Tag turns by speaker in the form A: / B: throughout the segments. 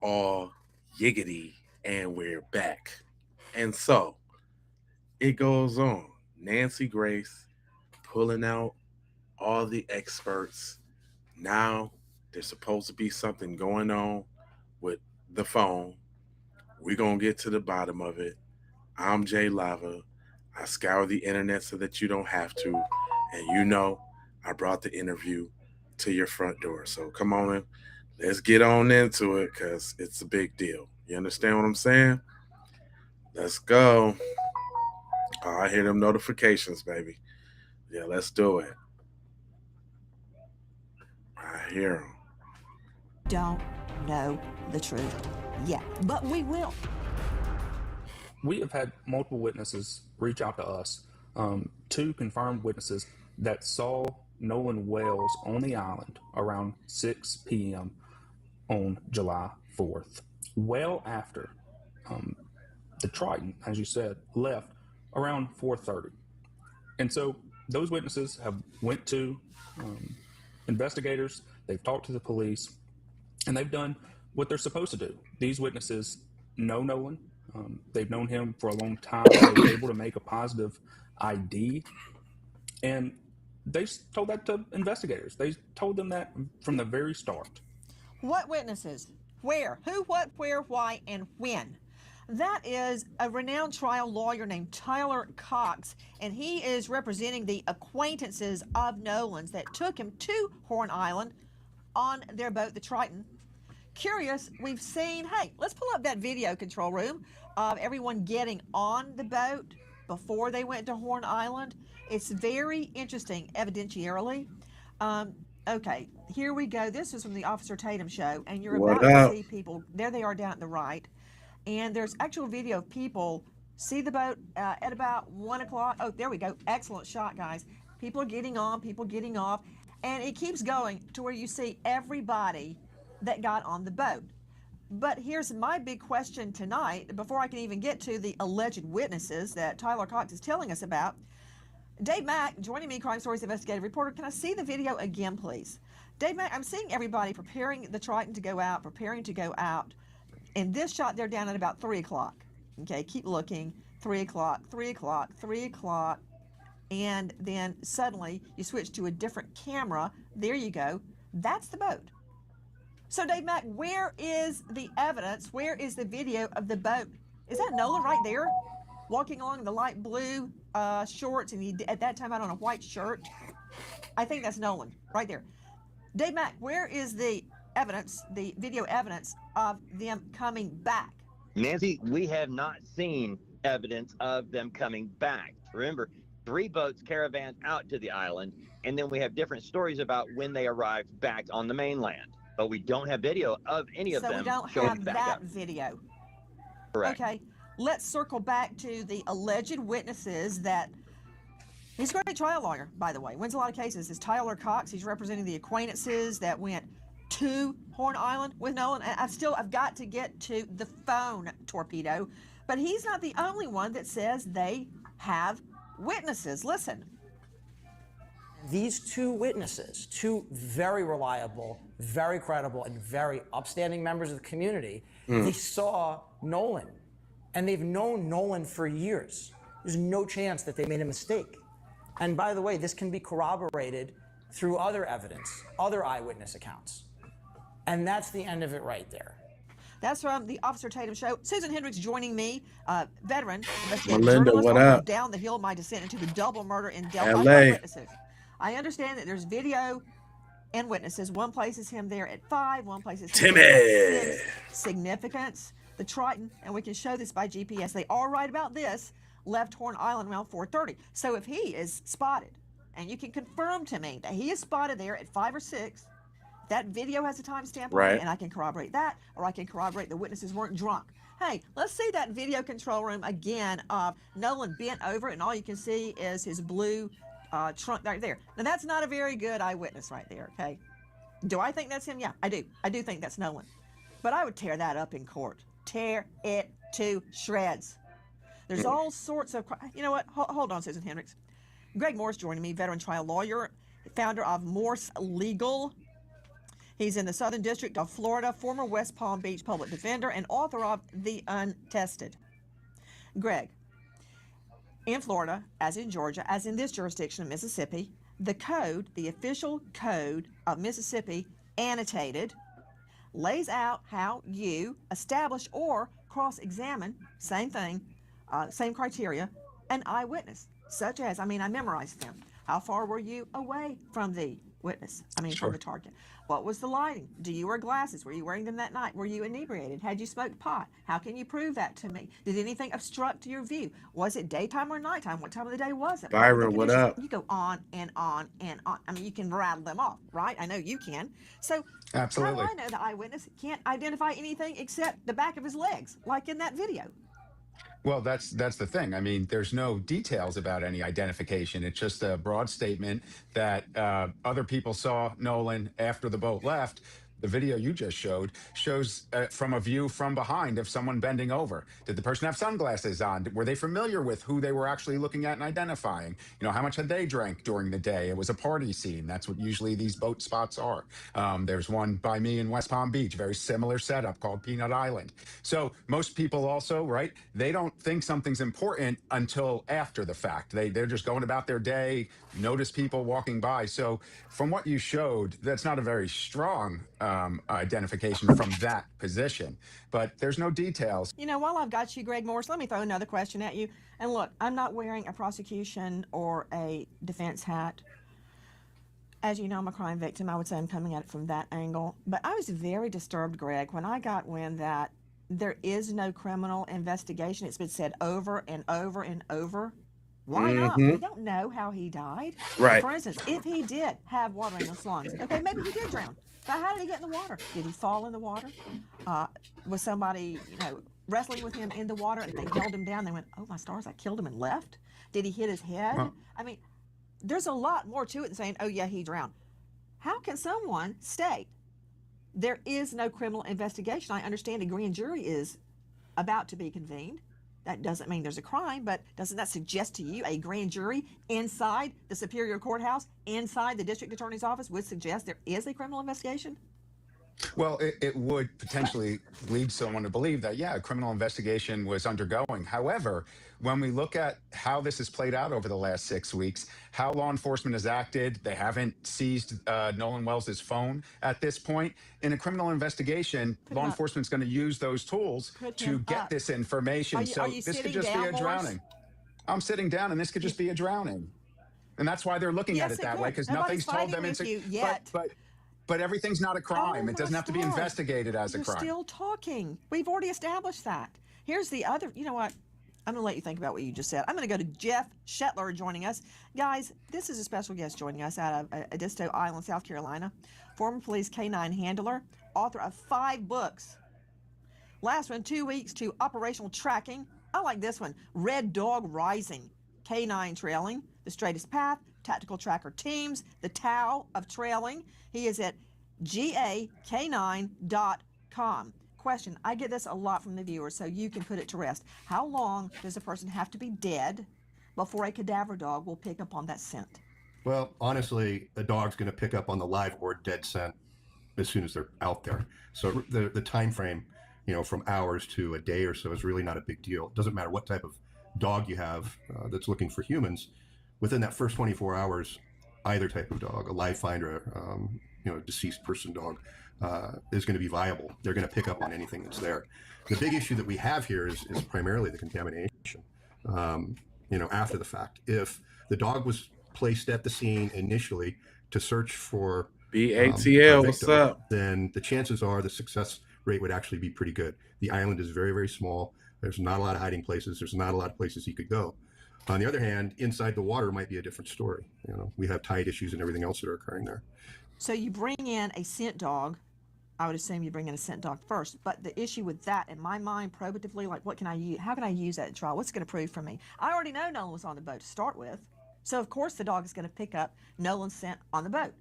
A: all yiggity, and we're back. And so it goes on. Nancy Grace pulling out all the experts. Now there's supposed to be something going on with the phone. We're going to get to the bottom of it. I'm Jay Lava. I scour the internet so that you don't have to. And I brought the interview to your front door. So come on in. Let's get on into it because it's a big deal. You understand what I'm saying? Let's go. Oh, I hear them notifications, baby. Yeah, let's do it. I hear them.
B: Don't know the truth yet, but we will.
C: We have had multiple witnesses reach out to us, two confirmed witnesses that saw Nolan Wells on the island around 6 p.m. on July 4th, well after the Triton, as you said, left around 4:30. And so those witnesses have went to investigators, they've talked to the police, and they've done what they're supposed to do. These witnesses know Nolan. They've known him for a long time. They were able to make a positive ID. And they told that to investigators. They told them that from the very start.
B: What witnesses? Where? Who, what, where, why, and when? That is a renowned trial lawyer named Tyler Cox, and he is representing the acquaintances of Nolan's that took him to Horn Island on their boat, the Triton. Curious, we've seen, hey, let's pull up that video control room of everyone getting on the boat before they went to Horn Island. It's very interesting, evidentiarily. Okay, here we go. This is from the Officer Tatum show, and you're
A: What
B: about to
A: up?
B: see people. There they are down at the right. And there's actual video of people see the boat at about 1 o'clock. Oh, there we go. Excellent shot, guys. People are getting on, people getting off. And it keeps going to where you see everybody that got on the boat. But here's my big question tonight, before I can even get to the alleged witnesses that Tyler Cox is telling us about. Dave Mack, joining me, Crime Stories investigative reporter. Can I see the video again, please? Dave Mack, I'm seeing everybody preparing the Triton to go out, preparing to go out. In this shot, they're down at about 3 o'clock. Okay, keep looking. 3 o'clock, 3 o'clock, 3 o'clock. And then suddenly you switch to a different camera. There you go. That's the boat. So, Dave Mack, where is the evidence? Where is the video of the boat? Is that Nolan right there? Walking along the light blue shorts, and he, at that time, had on a white shirt. I think that's Nolan right there. Dave Mack, where is the evidence, the video evidence of them coming back?
D: Nancy, we have not seen evidence of them coming back. Remember, 3 boats caravanned out to the island, and then we have different stories about when they arrived back on the mainland. But we don't have video of any of
B: So we
D: them
B: don't
D: showing
B: have
D: back
B: that
D: up.
B: video.
D: Correct.
B: Okay, let's circle back to the alleged witnesses that. He's a great trial lawyer, by the way. Wins a lot of cases. Is Tyler Cox. He's representing the acquaintances that went to Horn Island with Nolan. And I've got to get to the phone torpedo, but he's not the only one that says they have witnesses. Listen.
E: These 2 witnesses, 2 very reliable, very credible, and very upstanding members of the community, they saw Nolan. And they've known Nolan for years. There's no chance that they made a mistake. And by the way, this can be corroborated through other evidence, other eyewitness accounts. And that's the end of it right there.
B: That's from the Officer Tatum show. Susan Hendricks joining me, veteran investigative
A: Melinda,
B: journalist,
A: what
B: author of
A: up?
B: Down the Hill, My Descent into the Double Murder in Delphi.
A: LA.
B: Witnesses. I understand that there's video and witnesses. One places him there at 5, one places him
A: Timmy.
B: there at 6. Significance, the Triton, and we can show this by GPS. They are right about this, left Horn Island around 4:30. So if he is spotted, and you can confirm to me that he is spotted there at 5 or 6, that video has a timestamp on
A: Right.
B: it, and I can corroborate that, or I can corroborate the witnesses weren't drunk. Hey, let's see that video control room again of Nolan bent over, and all you can see is his blue trunk right there. Now, that's not a very good eyewitness right there, okay? Do I think that's him? Yeah, I do. I do think that's Nolan. But I would tear that up in court. Tear it to shreds. There's all sorts of, you know what? Hold on, Susan Hendricks. Greg Morse joining me, veteran trial lawyer, founder of Morse Legal. He's in the Southern District of Florida, former West Palm Beach public defender, and author of The Untested. Greg, in Florida, as in Georgia, as in this jurisdiction of Mississippi, the code, the official code of Mississippi, annotated, lays out how you establish or cross-examine, same thing, same criteria, an eyewitness, such as, I memorized them. How far were you away from the witness? From the target. What was the lighting? Do you wear glasses? Were you wearing them that night? Were you inebriated? Had you smoked pot? How can you prove that to me? Did anything obstruct your view? Was it daytime or nighttime? What time of the day was it?
A: Byron, what up?
B: You go on and on and on. You can rattle them off, right? I know you can. So
F: Absolutely.
B: how do I know the eyewitness can't identify anything except the back of his legs, like in that video?
F: Well, that's the thing. There's no details about any identification. It's just a broad statement that other people saw Nolan after the boat left. The video you just showed shows from a view from behind of someone bending over. Did the person have sunglasses on? Were they familiar with who they were actually looking at and identifying? How much had they drank during the day? It was a party scene. That's what usually these boat spots are. There's one by me in West Palm Beach, very similar setup called Peanut Island. So most people also, right, they don't think something's important until after the fact. They're just going about their day, notice people walking by. So from what you showed, that's not a very strong identification from that position, but there's no details.
B: While I've got you, Greg Morris, let me throw another question at you. And look, I'm not wearing a prosecution or a defense hat. As you know, I'm a crime victim. I would say I'm coming at it from that angle. But I was very disturbed, Greg, when I got wind that there is no criminal investigation. It's been said over and over and over. Why not? We don't know how he died.
A: Right.
B: For instance, if he did have water in his lungs, okay, maybe he did drown. But how did he get in the water? Did he fall in the water? Was somebody, wrestling with him in the water and they held him down? They went, oh my stars, I killed him and left? Did he hit his head?
F: Huh.
B: There's a lot more to it than saying, oh yeah, he drowned. How can someone state there is no criminal investigation? I understand a grand jury is about to be convened. That doesn't mean there's a crime, but doesn't that suggest to you a grand jury inside the Superior Courthouse, inside the district attorney's office, would suggest there is a criminal investigation?
F: Well, it would potentially lead someone to believe that, yeah, a criminal investigation was undergoing. However, when we look at how this has played out over the last 6 weeks, how law enforcement has acted, they haven't seized Nolan Wells' phone at this point. In a criminal investigation, law enforcement's going to use those tools to get this information.
B: Are you
F: this could
B: sitting
F: just be
B: down,
F: a drowning. I'm sitting down, and this could just be a drowning. And that's why they're looking at it that way, because nothing's told them
B: it's yet.
F: But everything's not a crime.
B: Oh,
F: it doesn't have to be investigated as a crime.
B: You're still talking. We've already established that. Here's the other, you know what? I'm going to let you think about what you just said. I'm going to go to Jeff Shetler joining us. Guys, this is a special guest joining us out of Edisto Island, South Carolina. Former police K-9 handler, author of 5 books. Last one, 2 weeks to operational tracking. I like this one, Red Dog Rising, K-9 trailing, the straightest path, tactical tracker teams, the Tao of trailing. He is at gak9.com. Question, I get this a lot from the viewers, so you can put it to rest. How long does a person have to be dead before a cadaver dog will pick up on that scent?
G: Well, honestly, a dog's going to pick up on the live or dead scent as soon as they're out there. So the time frame, from hours to a day or so is really not a big deal. It doesn't matter what type of dog you have that's looking for humans. Within that first 24 hours, either type of dog, a live find or a deceased person dog, is going to be viable. They're going to pick up on anything that's there. The big issue that we have here is primarily the contamination. After the fact, if the dog was placed at the scene initially to search for
A: BATL, what's up?
G: Then the chances are the success rate would actually be pretty good. The island is very, very small. There's not a lot of hiding places. There's not a lot of places he could go. On the other hand, inside the water might be a different story. We have tide issues and everything else that are occurring there.
B: So you bring in a scent dog. I would assume you bring in a scent dog first. But the issue with that, in my mind, probatively, like what can I use? How can I use that in trial? What's it going to prove for me? I already know Nolan was on the boat to start with. So, of course, the dog is going to pick up Nolan's scent on the boat.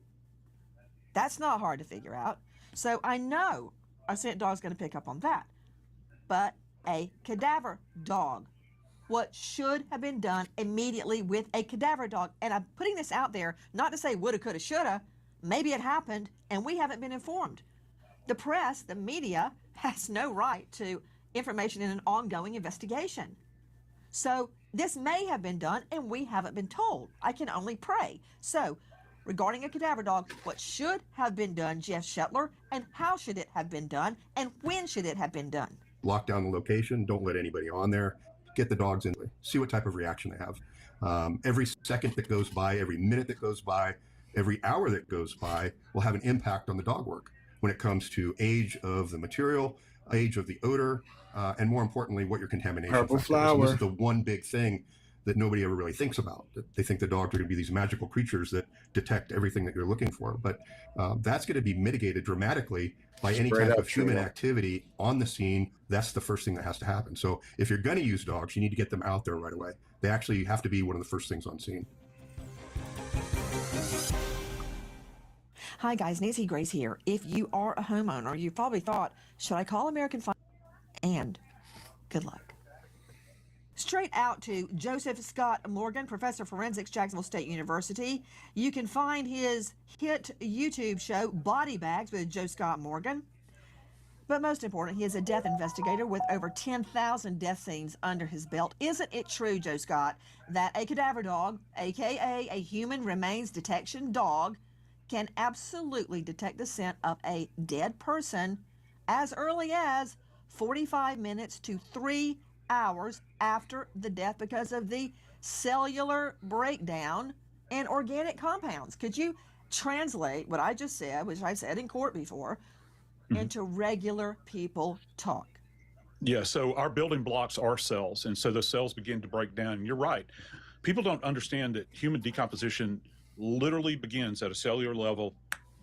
B: That's not hard to figure out. So I know a scent dog is going to pick up on that. But a cadaver dog, what should have been done immediately with a cadaver dog, and I'm putting this out there not to say woulda, coulda, shoulda, maybe it happened and we haven't been informed. The press, the media, has no right to information in an ongoing investigation. So this may have been done and we haven't been told. I can only pray. So regarding a cadaver dog, what should have been done, Jeff Shetler, and how should it have been done, and when should it have been done?
G: Lock down the location. Don't let anybody on there. Get the dogs in. See what type of reaction they have. Every second that goes by, every minute that goes by, every hour that goes by will have an impact on the dog work when it comes to age of the material, age of the odor, and more importantly, what your contamination
A: Purple
G: factor is. And this
A: flower.
G: is the one big thing that nobody ever really thinks about. They think the dogs are going to be these magical creatures that detect everything that you're looking for. But that's going to be mitigated dramatically by any
A: Straight
G: type
A: up
G: of human
A: true.
G: activity on the scene. That's the first thing that has to happen. So if you're going to use dogs, you need to get them out there right away. They actually have to be one of the first things on scene.
B: Hi guys, Nancy Grace here. If you are a homeowner, you probably thought, should I call American Fire? And good luck. Straight out to Joseph Scott Morgan, professor of forensics, Jacksonville State University. You can find his hit YouTube show, Body Bags with Joe Scott Morgan. But most important, he is a death investigator with over 10,000 death scenes under his belt. Isn't it true, Joe Scott, that a cadaver dog, aka a human remains detection dog, can absolutely detect the scent of a dead person as early as 45 minutes to 3 hours after the death because of the cellular breakdown and organic compounds? Could you translate what I just said, which I've said in court before, into regular people talk?
H: Yeah, so our building blocks are cells, and so those cells begin to break down. And you're right. People don't understand that human decomposition literally begins at a cellular level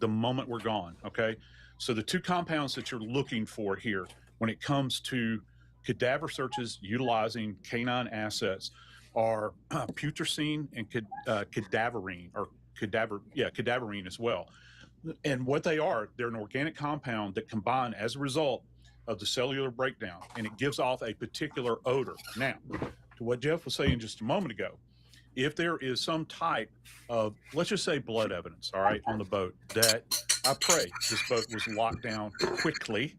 H: the moment we're gone, okay? So the two compounds that you're looking for here when it comes to cadaver searches utilizing canine assets are putrescine and cadaverine, or cadaverine as well. And what they are, they're an organic compound that combine as a result of the cellular breakdown, and it gives off a particular odor. Now, to what Jeff was saying just a moment ago, if there is some type of, let's just say, blood evidence, all right, on the boat, that I pray this boat was locked down quickly.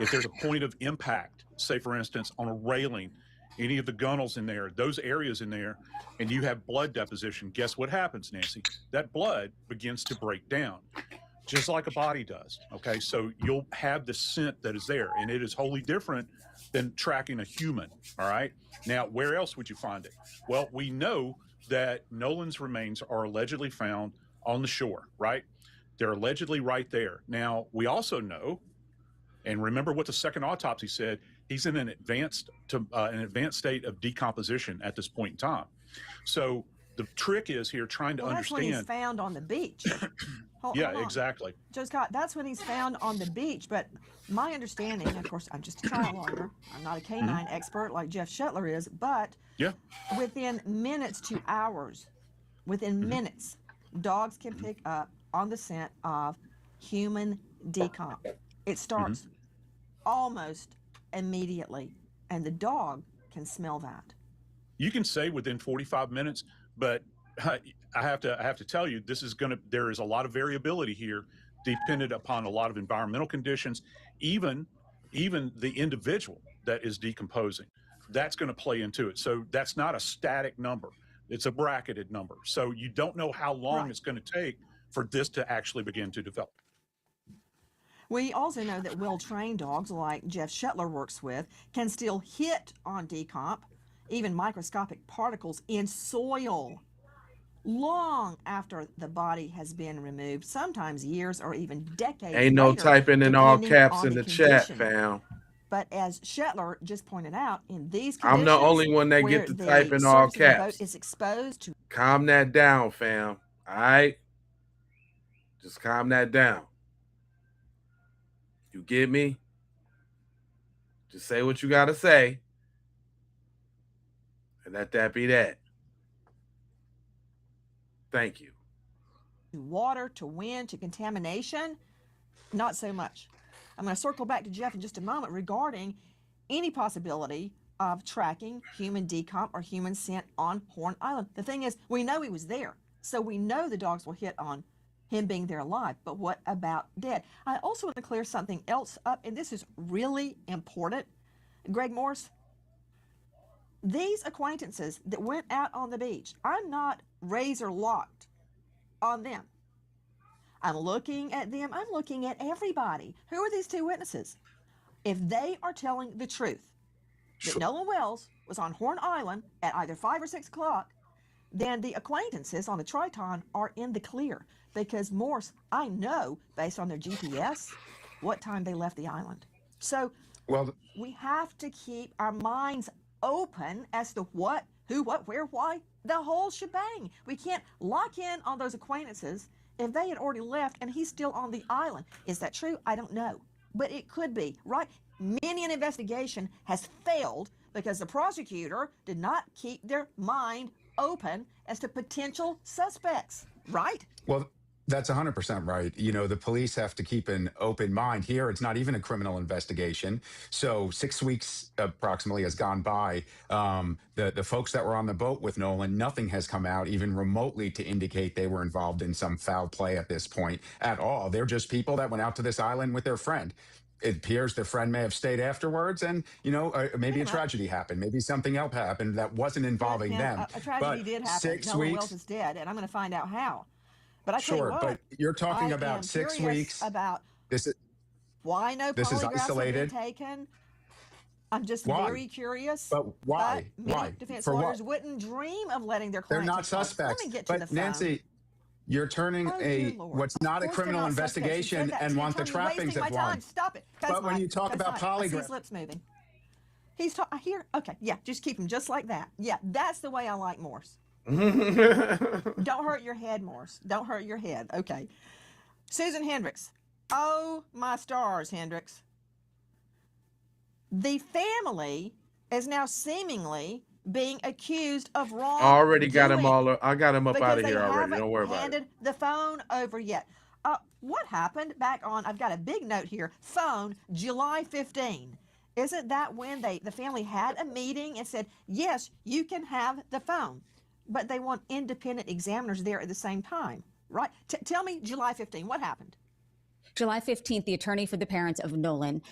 H: If there's a point of impact, say, for instance, on a railing, any of the gunnels in there, those areas in there, and you have blood deposition, guess what happens, Nancy? That blood begins to break down, just like a body does, okay? So you'll have the scent that is there, and it is wholly different than tracking a human, all right? Now, where else would you find it? Well, we know that Nolan's remains are allegedly found on the shore, right? They're allegedly right there. Now, we also know, and remember what the second autopsy said, he's in an advanced state of decomposition at this point in time. So the trick is here trying to
B: That's
H: understand.
B: when he's found on the beach. Hold on.
H: Exactly.
B: Joe Scott, that's when he's found on the beach. But my understanding, of course, I'm just a trial lawyer. I'm not a canine expert like Jeff Shetler is, but within minutes to hours, within minutes, dogs can pick up on the scent of human decomp. It starts almost immediately, and the dog can smell that.
H: You can say within 45 minutes, but I have to tell you, there is a lot of variability here, dependent upon a lot of environmental conditions, even the individual that is decomposing. That's going to play into it. So that's not a static number. It's a bracketed number. So you don't know how long it's going to take for this to actually begin to develop.
B: We also know that well-trained dogs, like Jeff Shetler works with, can still hit on decomp, even microscopic particles in soil, long after the body has been removed, sometimes years or even decades
A: Ain't no
B: later,
A: typing in all
B: depending
A: caps
B: on
A: in the
B: condition.
A: chat, fam.
B: But as Shetler just pointed out, in these
A: I'm
B: conditions,
A: the only one that
B: where
A: get to
B: the
A: type in all
B: surface of the boat
A: caps.
B: is exposed to
A: Calm that down, fam. All right? Just calm that down. You get me? Just say what you got to say. And let that be that. Thank you.
B: water, to wind, to contamination, not so much. I'm going to circle back to Jeff in just a moment regarding any possibility of tracking human decomp or human scent on Horn Island. The thing is, we know he was there, so we know the dogs will hit on him being there alive. But what about dead? I also want to clear something else up, and this is really important. Greg Morse, these acquaintances that went out on the beach, I'm not razor locked on them. I'm looking at them. I'm looking at everybody. Who are these two witnesses? If they are telling the truth that Nolan Wells was on Horn Island at either 5 or 6 o'clock, then the acquaintances on the Triton are in the clear, because Morse, I know based on their GPS what time they left the island. So
F: Well,
B: we have to keep our minds open as to what, who, what, where, why, the whole shebang. We can't lock in on those acquaintances if they had already left and he's still on the island. Is that true? I don't know. But it could be, right? Many an investigation has failed because the prosecutor did not keep their mind open as to potential suspects, right?
F: well, that's 100% right. You know, the police have to keep an open mind here. It's not even a criminal investigation. So 6 weeks approximately has gone by. The folks that were on the boat with Nolan, nothing has come out even remotely to indicate they were involved in some foul play at this point at all. They're just people that went out to this island with their friend. It appears their friend may have stayed afterwards, and maybe a tragedy happened, maybe something else happened that wasn't involving them.
B: A tragedy
F: but
B: did happen.
F: 6
B: Nolan Wells
F: weeks,
B: is dead, and I'm going to find out how. But I tell you
F: sure,
B: what,
F: but you're talking
B: I
F: about
B: am
F: 6
B: curious
F: weeks.
B: about
F: This is
B: why no
F: this is
B: polygraphs have been
F: isolated.
B: taken. I'm just
F: Why?
B: very curious.
F: But why?
B: But many
F: Why?
B: defense
F: For
B: lawyers
F: what?
B: wouldn't dream of letting their
F: They're
B: clients
F: not
B: take photos.
F: suspects.
B: Let me get to the
F: But
B: phone.
F: Nancy, you're turning
B: Oh, dear Lord.
F: what's not a
B: Of course they're
F: criminal
B: not suspects. You said
F: investigation
B: that
F: and
B: 10
F: want the
B: times. You're
F: trappings
B: wasting
F: of
B: my time.
F: one.
B: Stop it.
F: But when you talk about
B: I see his
F: polygraph,
B: lips moving. He's I hear. Okay, yeah, just keep him just like that. Yeah, that's the way I like Morse. Don't hurt your head, Morse. Don't hurt your head. Okay. Susan Hendricks. Oh, my stars, Hendricks. The family is now seemingly being accused of
A: I already got him
B: wrongdoing
A: all. I got him up out
B: because
A: of
B: they
A: here already.
B: haven't
A: Don't worry about it.
B: handed the phone over yet. What happened back on, I've got a big note here, phone July 15. Isn't that when the family had a meeting and said, yes, you can have the phone, but they want independent examiners there at the same time, right? Tell me July 15, what happened?
I: July 15th, the attorney for the parents of Nolan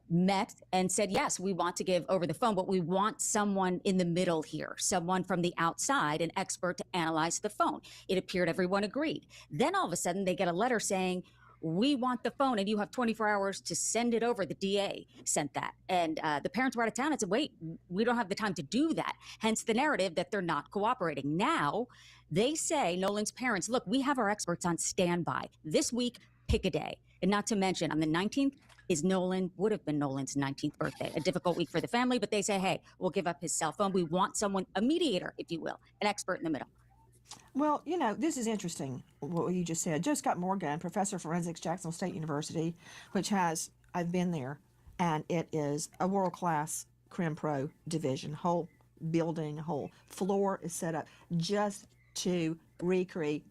I: met and said, yes, we want to give over the phone, but we want someone in the middle here, someone from the outside, an expert to analyze the phone. It appeared everyone agreed. Then all of a sudden they get a letter saying, we want the phone and you have 24 hours to send it over. The DA sent that. And the parents were out of town and said, wait, we don't have the time to do that. Hence the narrative that they're not cooperating. Now they say, Nolan's parents, look, we have our experts on standby this week. Pick a day. And not to mention, on the 19th would have been Nolan's 19th birthday, a difficult week for the family, but they say, hey, we'll give up his cell phone. We want someone, a mediator, if you will, an expert in the middle.
B: Well, this is interesting, what you just said. Joe Scott Morgan, professor of forensics, Jacksonville State University, which I've been there, and it is a world-class Crim Pro division. Whole building, whole floor is set up just to recreate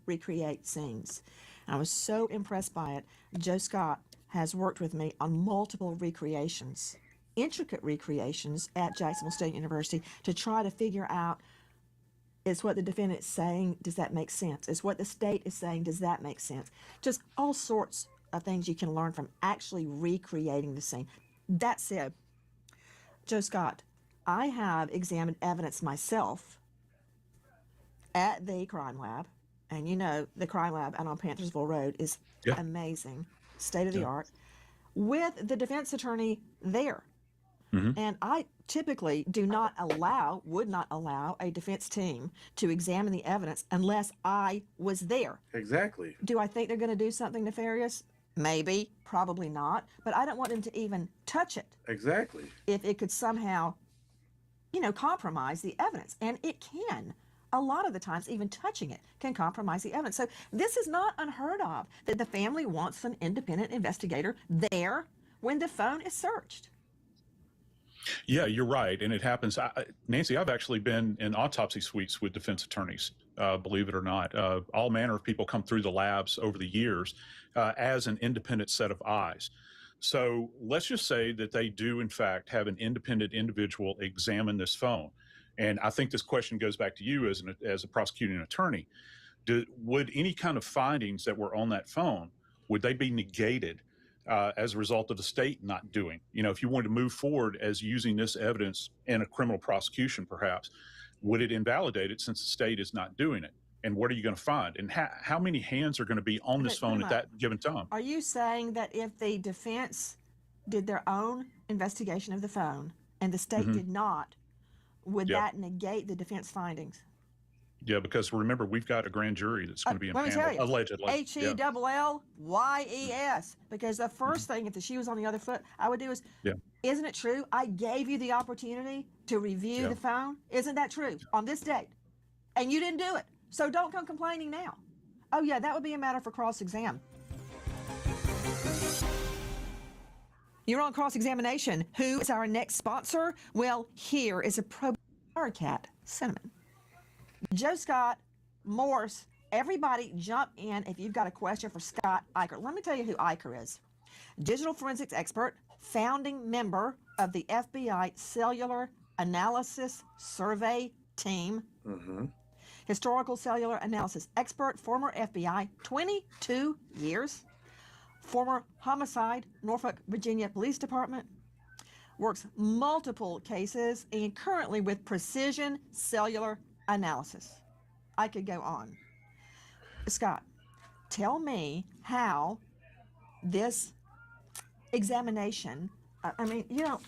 B: scenes. I was so impressed by it. Joe Scott has worked with me on multiple recreations, intricate recreations at Jacksonville State University to try to figure out, is what the defendant is saying, does that make sense? Is what the state is saying, does that make sense? Just all sorts of things you can learn from actually recreating the scene. That said, Joe Scott, I have examined evidence myself at the crime lab. And the crime lab out on Panthersville Road is amazing, state of the art, with the defense attorney there. Mm-hmm. And I typically would not allow a defense team to examine the evidence unless I was there.
A: Exactly.
B: Do I think they're going to do something nefarious? Maybe, probably not. But I don't want them to even touch it.
A: Exactly.
B: If it could somehow, compromise the evidence. And it can. A lot of the times, even touching it can compromise the evidence. So this is not unheard of, that the family wants an independent investigator there when the phone is searched.
H: Yeah, you're right. And it happens. Nancy, I've actually been in autopsy suites with defense attorneys, believe it or not. All manner of people come through the labs over the years as an independent set of eyes. So let's just say that they do, in fact, have an independent individual examine this phone. And I think this question goes back to you as a prosecuting attorney. would any kind of findings that were on that phone, would they be negated as a result of the state not doing? If you wanted to move forward as using this evidence in a criminal prosecution, perhaps, would it invalidate it since the state is not doing it? And what are you going to find? And how many hands are going to be on this phone at that given time?
B: Are you saying that if the defense did their own investigation of the phone and the state did not, would that negate the defense findings?
H: Yeah, because remember, we've got a grand jury that's going to be impaneled, allegedly.
B: HELLYES. Because the first thing, if the shoe was on the other foot, I would do is, isn't it true? I gave you the opportunity to review the phone. Isn't that true? On this date. And you didn't do it. So don't come complaining now. Oh, yeah, that would be a matter for cross-exam. You're on cross-examination. Who is our next sponsor? Well, here is a pro cat cinnamon. Joe Scott, Morse, everybody jump in if you've got a question for Scott Eicher. Let me tell you who Eicher is. Digital forensics expert, founding member of the FBI Cellular Analysis Survey Team. Historical cellular analysis expert, former FBI, 22 years. Former homicide, Norfolk, Virginia Police Department. Works multiple cases and currently with precision cellular analysis. I could go on. Scott, tell me how this examination, I mean, you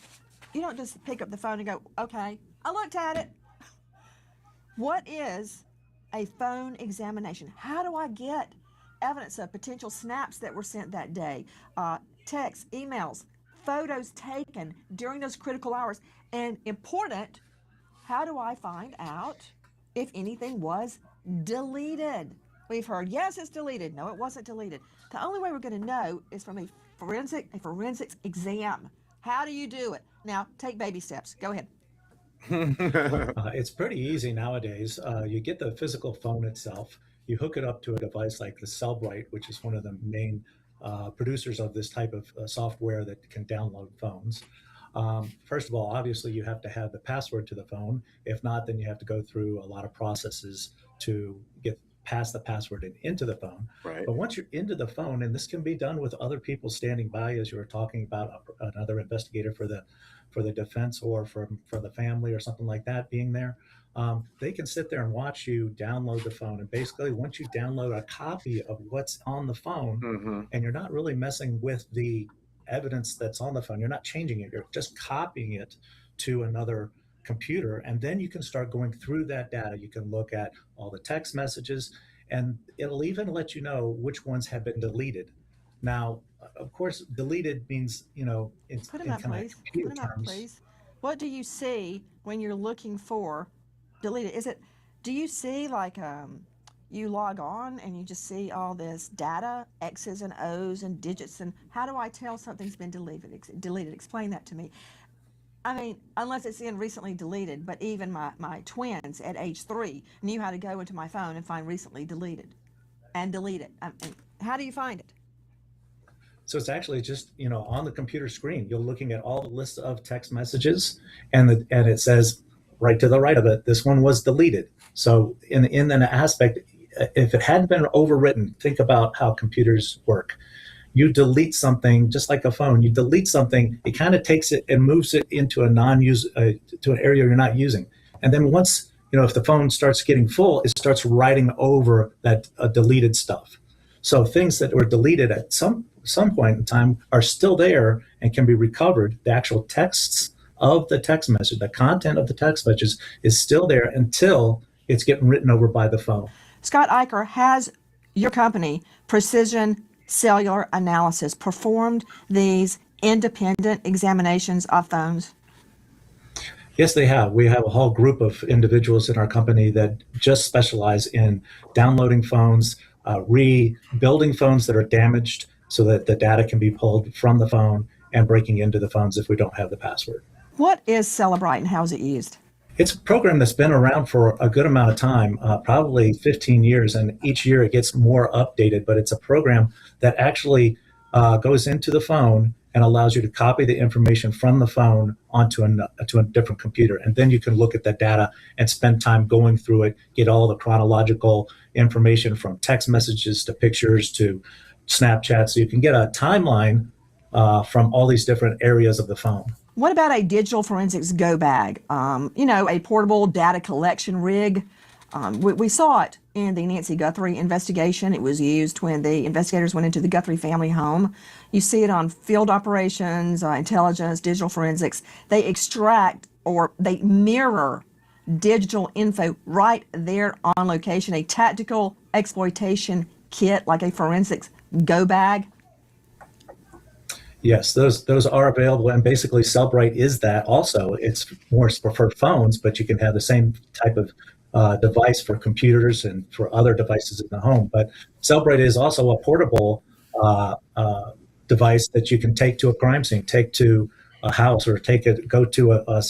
B: don't just pick up the phone and go, okay, I looked at it. What is a phone examination? How do I get evidence of potential snaps that were sent that day, texts, emails, photos taken during those critical hours? And important, how do I find out if anything was deleted? We've heard, yes, it's deleted. No, it wasn't deleted. The only way we're going to know is from a forensics exam. How do you do it? Now, take baby steps. Go ahead.
J: It's pretty easy nowadays. You get the physical phone itself. You hook it up to a device like the Cellbrite, which is one of the main producers of this type of software that can download phones. First of all, obviously, you have to have the password to the phone. If not, then you have to go through a lot of processes to get past the password and into the phone.
A: Right.
J: But once you're into the phone, and this can be done with other people standing by, as you were talking about, another investigator for the defense or for the family or something like that being there, they can sit there and watch you download the phone. And basically, once you download a copy of what's on the phone, and you're not really messing with the evidence that's on the phone, you're not changing it, you're just copying it to another computer, and then you can start going through that data. You can look at all the text messages, and it'll even let you know which ones have been deleted. Now, of course, deleted means, in
B: Put them up, please. Put them up, please. What do you see when you're looking for deleted? Do you see like you log on and you just see all this data, X's and O's and digits, and how do I tell something's been deleted? Explain that to me. I mean, unless it's in recently deleted, but even my twins at age 3 knew how to go into my phone and find recently deleted and delete it. How do you find it?
J: So it's actually just, on the computer screen, you're looking at all the lists of text messages, and it says right to the right of it, this one was deleted. So in an aspect, if it hadn't been overwritten, think about how computers work. You delete something, just like a phone, you delete something, it kind of takes it and moves it into to an area you're not using. And then once, if the phone starts getting full, it starts writing over that deleted stuff. So things that were deleted at some point in time are still there and can be recovered. The actual texts of the text message, the content of the text message is still there until it's getting written over by the phone.
B: Scott Eicher, has your company, Precision Cellular Analysis, performed these independent examinations of phones?
J: Yes, they have. We have a whole group of individuals in our company that just specialize in downloading phones, rebuilding phones that are damaged so that the data can be pulled from the phone, and breaking into the phones if we don't have the password.
B: What is Cellbrite and how is it used?
J: It's a program that's been around for a good amount of time, probably 15 years, and each year it gets more updated, but it's a program that actually goes into the phone and allows you to copy the information from the phone onto a different computer. And then you can look at the data and spend time going through it, get all the chronological information from text messages to pictures to Snapchat. So you can get a timeline from all these different areas of the phone.
B: What about a digital forensics go bag? A portable data collection rig. We saw it in the Nancy Guthrie investigation. It was used when the investigators went into the Guthrie family home. You see it on field operations, intelligence, digital forensics. They extract or they mirror digital info right there on location. A tactical exploitation kit like a forensics go bag.
J: Yes, those are available, and basically Cellbrite is that also. It's more for phones, but you can have the same type of device for computers and for other devices in the home. But Cellbrite is also a portable device that you can take to a crime scene, take to a house, or go to a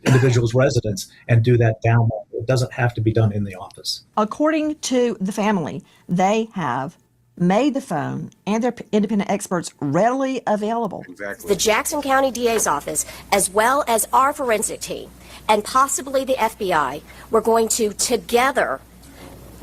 J: individual's residence and do that download. It doesn't have to be done in the office.
B: According to the family, they have made the phone and their independent experts readily available.
A: Exactly.
K: The Jackson County DA's office, as well as our forensic team, and possibly the FBI, we're going to together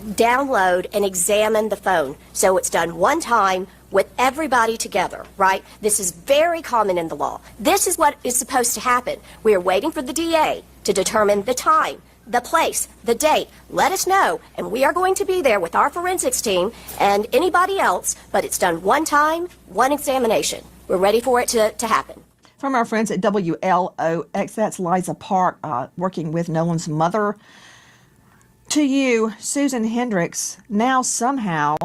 K: download and examine the phone. So it's done one time with everybody together, right? This is very common in the law. This is what is supposed to happen. We are waiting for the DA to determine the time, the place, the date. Let us know, and we are going to be there with our forensics team and anybody else, but it's done one time, one examination. We're ready for it to happen.
B: From our friends at WLOX, that's Liza Park, working with Nolan's mother. To you, Susan Hendricks, now somehow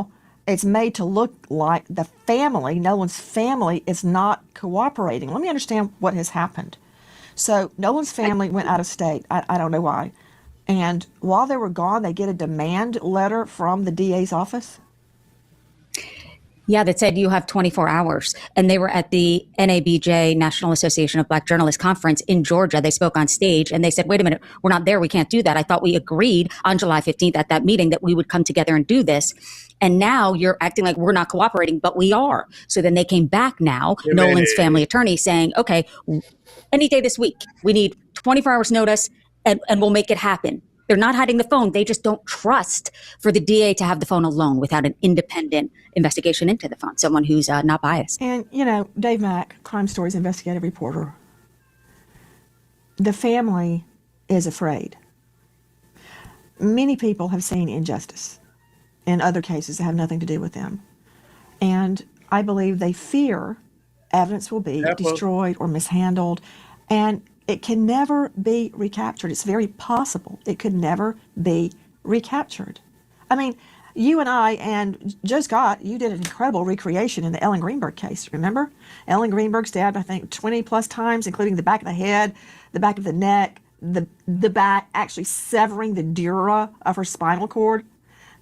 B: it's made to look like the family, Nolan's family, is not cooperating. Let me understand what has happened. So Nolan's family went out of state. I don't know why. And while they were gone, they get a demand letter from the DA's office?
I: Yeah, that said you have 24 hours. And they were at the NABJ, National Association of Black Journalists conference in Georgia. They spoke on stage and they said, wait a minute, we're not there. We can't do that. I thought we agreed on July 15th at that meeting that we would come together and do this. And now you're acting like we're not cooperating, but we are. So then they came back now, Nolan's family attorney saying, okay, any day this week, we need 24 hours notice and we'll make it happen. They're not hiding the phone. They just don't trust for the DA to have the phone alone without an independent investigation into the phone, someone who's not biased.
B: And, Dave Mack, Crime Stories investigative reporter, the family is afraid. Many people have seen injustice in other cases that have nothing to do with them. And I believe they fear evidence will be destroyed or mishandled. And it can never be recaptured. It's very possible it could never be recaptured. I mean, you and I and Joe Scott, you did an incredible recreation in the Ellen Greenberg case, remember? Ellen Greenberg stabbed, I think, 20 plus times, including the back of the head, the back of the neck, the back, actually severing the dura of her spinal cord.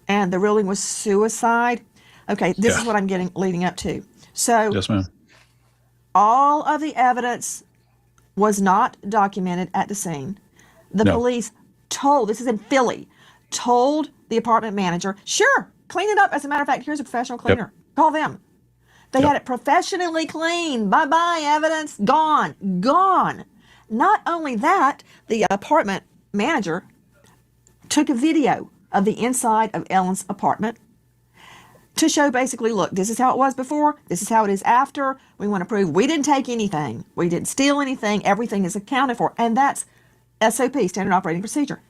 B: And the ruling was suicide. Okay, this is what I'm leading up to. So,
H: yes, ma'am.
B: All of the evidence was not documented at the scene. The police this is in Philly, told the apartment manager, sure, clean it up. As a matter of fact, here's a professional cleaner. Call them. They had it professionally cleaned. Bye-bye, evidence, gone. Not only that, the apartment manager took a video of the inside of Ellen's apartment to show basically, look, this is how it was before, this is how it is after. We want to prove we didn't take anything, we didn't steal anything, everything is accounted for. And that's SOP, standard operating procedure.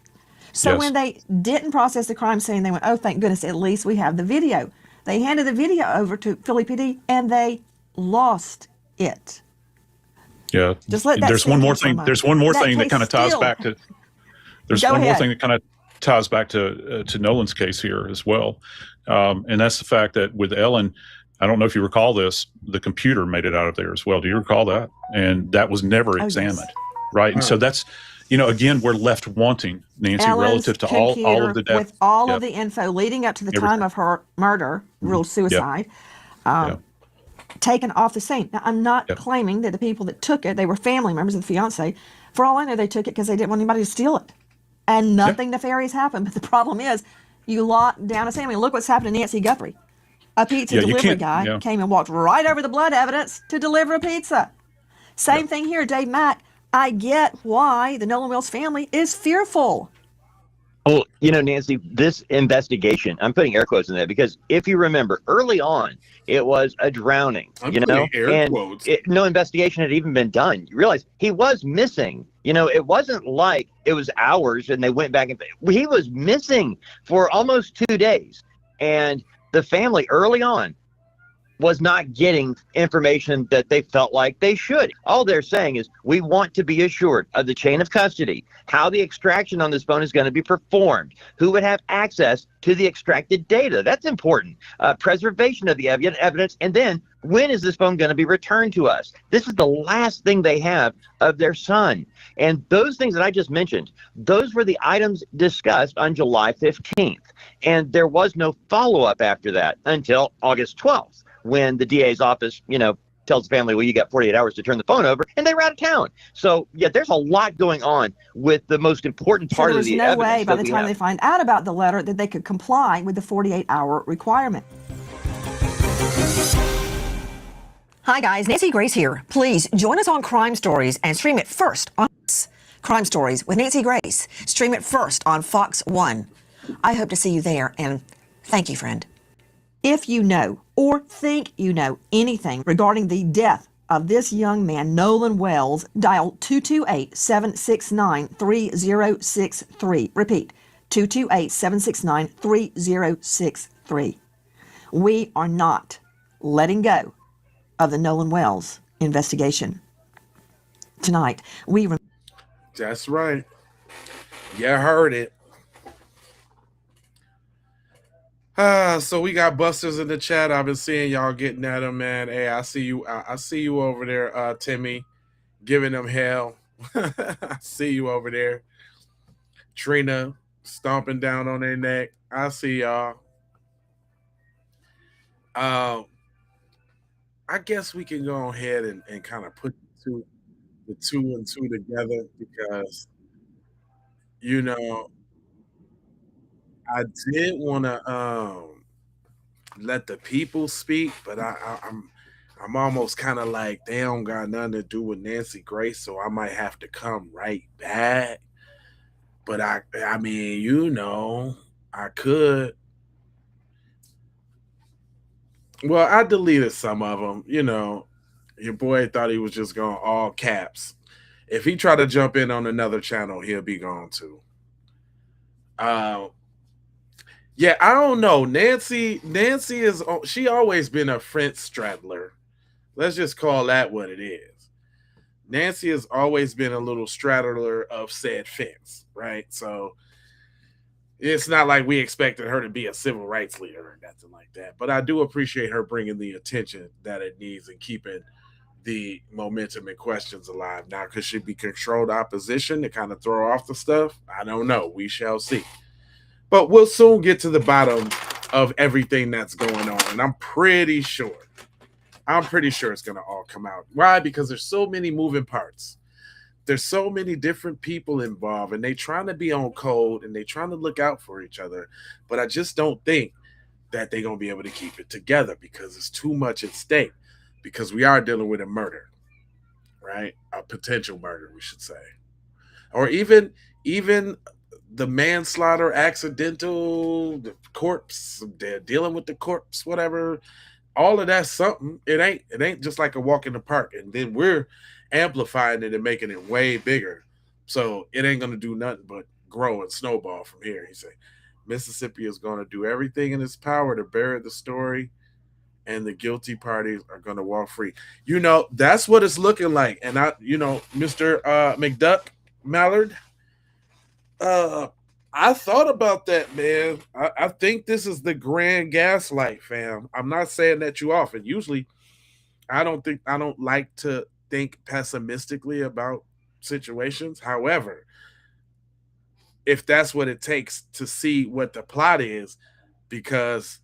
B: So when they didn't process the crime scene, they went, oh, thank goodness, at least we have the video. They handed the video over to Philly PD and they lost it.
H: Yeah.
B: Just let that
H: There's one more thing. There's one more thing that kind of ties back to. There's one more thing that kind of ties back to Nolan's case here as well, and that's the fact that with Ellen, I don't know if you recall this, the computer made it out of there as well. Do you recall that? And that was never examined, right? And so that's, again, we're left wanting, Nancy,
B: Ellen's
H: relative to all of the data.
B: With all of the info leading up to the time of her murder, ruled suicide, taken off the scene. Now, I'm not claiming that the people that took it, they were family members of the fiance. For all I know, they took it because they didn't want anybody to steal it. And nothing nefarious happened. But the problem is, you lock down a scene. I mean, look what's happened to Nancy Guthrie. A pizza
H: Yeah, you
B: delivery
H: can't.
B: guy
H: Yeah.
B: came and walked right over the blood evidence to deliver a pizza. Same thing here, Dave Mack. I get why the Nolan Wells family is fearful.
D: Well, Nancy, this investigation, I'm putting air quotes in that because if you remember early on, it was a drowning,
A: I'm putting air
D: and
A: quotes.
D: no investigation had even been done. You realize he was missing. It wasn't like it was hours and they went back and he was missing for almost 2 days. And the family early on was not getting information that they felt like they should. All they're saying is, we want to be assured of the chain of custody, how the extraction on this phone is going to be performed, who would have access to the extracted data. That's important. Preservation of the evidence, and then when is this phone going to be returned to us? This is the last thing they have of their son. And those things that I just mentioned, those were the items discussed on July 15th. And there was no follow-up after that until August 12th. When the DA's office, tells the family, well, you got 48 hours to turn the phone over, and they were out of town. So, yeah, there's a lot going on with the most important part of the
B: So there was
D: evidence.
B: no way by
D: that
B: the
D: we
B: time
D: have.
B: they find out about the letter that they could comply with the 48-hour requirement. Hi, guys. Nancy Grace here. Please join us on Crime Stories and stream it first on Crime Stories with Nancy Grace. Stream it first on Fox 1. I hope to see you there, and thank you, friend. If you know or think you know anything regarding the death of this young man, Nolan Wells, dial 228-769-3063. Repeat, 228-769-3063. We are not letting go of the Nolan Wells investigation. Tonight,
A: That's right. You heard it. So we got busters in the chat. I've been seeing y'all getting at them, man. Hey, I see you. I see you over there, Timmy, giving them hell. I see you over there. Trina stomping down on their neck. I see y'all. I guess we can go ahead and kind of put the two and two together because I did want to let the people speak, but I'm almost kind of like they don't got nothing to do with Nancy Grace, so I might have to come right back. But I mean, I could. Well, I deleted some of them. Your boy thought he was just going all caps. If he tried to jump in on another channel, he'll be gone too. Yeah, I don't know. Nancy is she always been a fence straddler. Let's just call that what it is. Nancy has always been a little straddler of said fence, right? So it's not like we expected her to be a civil rights leader or nothing like that. But I do appreciate her bringing the attention that it needs and keeping the momentum and questions alive. Now, could she be controlled opposition to kind of throw off the stuff? I don't know. We shall see. But we'll soon get to the bottom of everything that's going on. And I'm pretty sure it's going to all come out. Why? Because there's so many moving parts. There's so many different people involved, and they trying to be on code and they trying to look out for each other. But I just don't think that they're going to be able to keep it together because it's too much at stake. Because we are dealing with a murder, right? A potential murder, we should say. Or even the manslaughter, accidental, the corpse, they're dealing with the corpse, whatever. All of that's something. It ain't just like a walk in the park. And then we're amplifying it and making it way bigger. So it ain't gonna do nothing but grow and snowball from here. He said Mississippi is gonna do everything in its power to bury the story, and the guilty parties are gonna walk free. That's what it's looking like. And Mr. McDuck Mallard, I thought about that, man. I think this is the grand gaslight, fam. I'm not saying that you often. Usually, I don't like to think pessimistically about situations. However, if that's what it takes to see what the plot is, because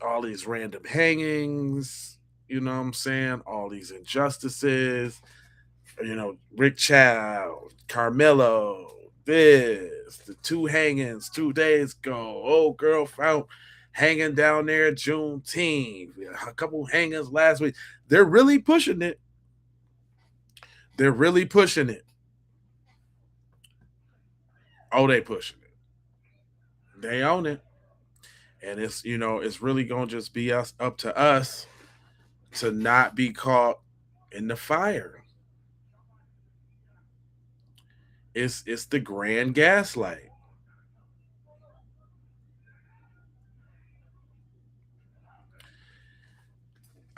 A: all these random hangings, you know what I'm saying? All these injustices, Rick Child, Carmelo, this, the two hangings 2 days ago, old girl found hanging down there at Juneteenth, a couple hangings last week. They're really pushing it. They're really pushing it. Oh, they pushing it. They own it. And it's, it's really gonna just be up to us to not be caught in the fire. It's the grand gaslight.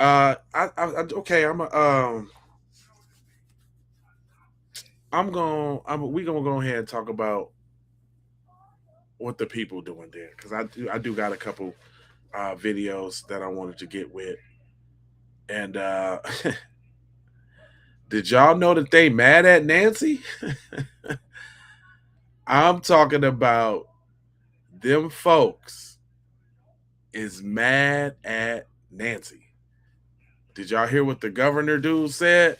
A: Okay, we gonna go ahead and talk about what the people doing there, because I do got a couple videos that I wanted to get with, and did y'all know that they mad at Nancy? I'm talking about them folks is mad at Nancy. Did y'all hear what the governor dude said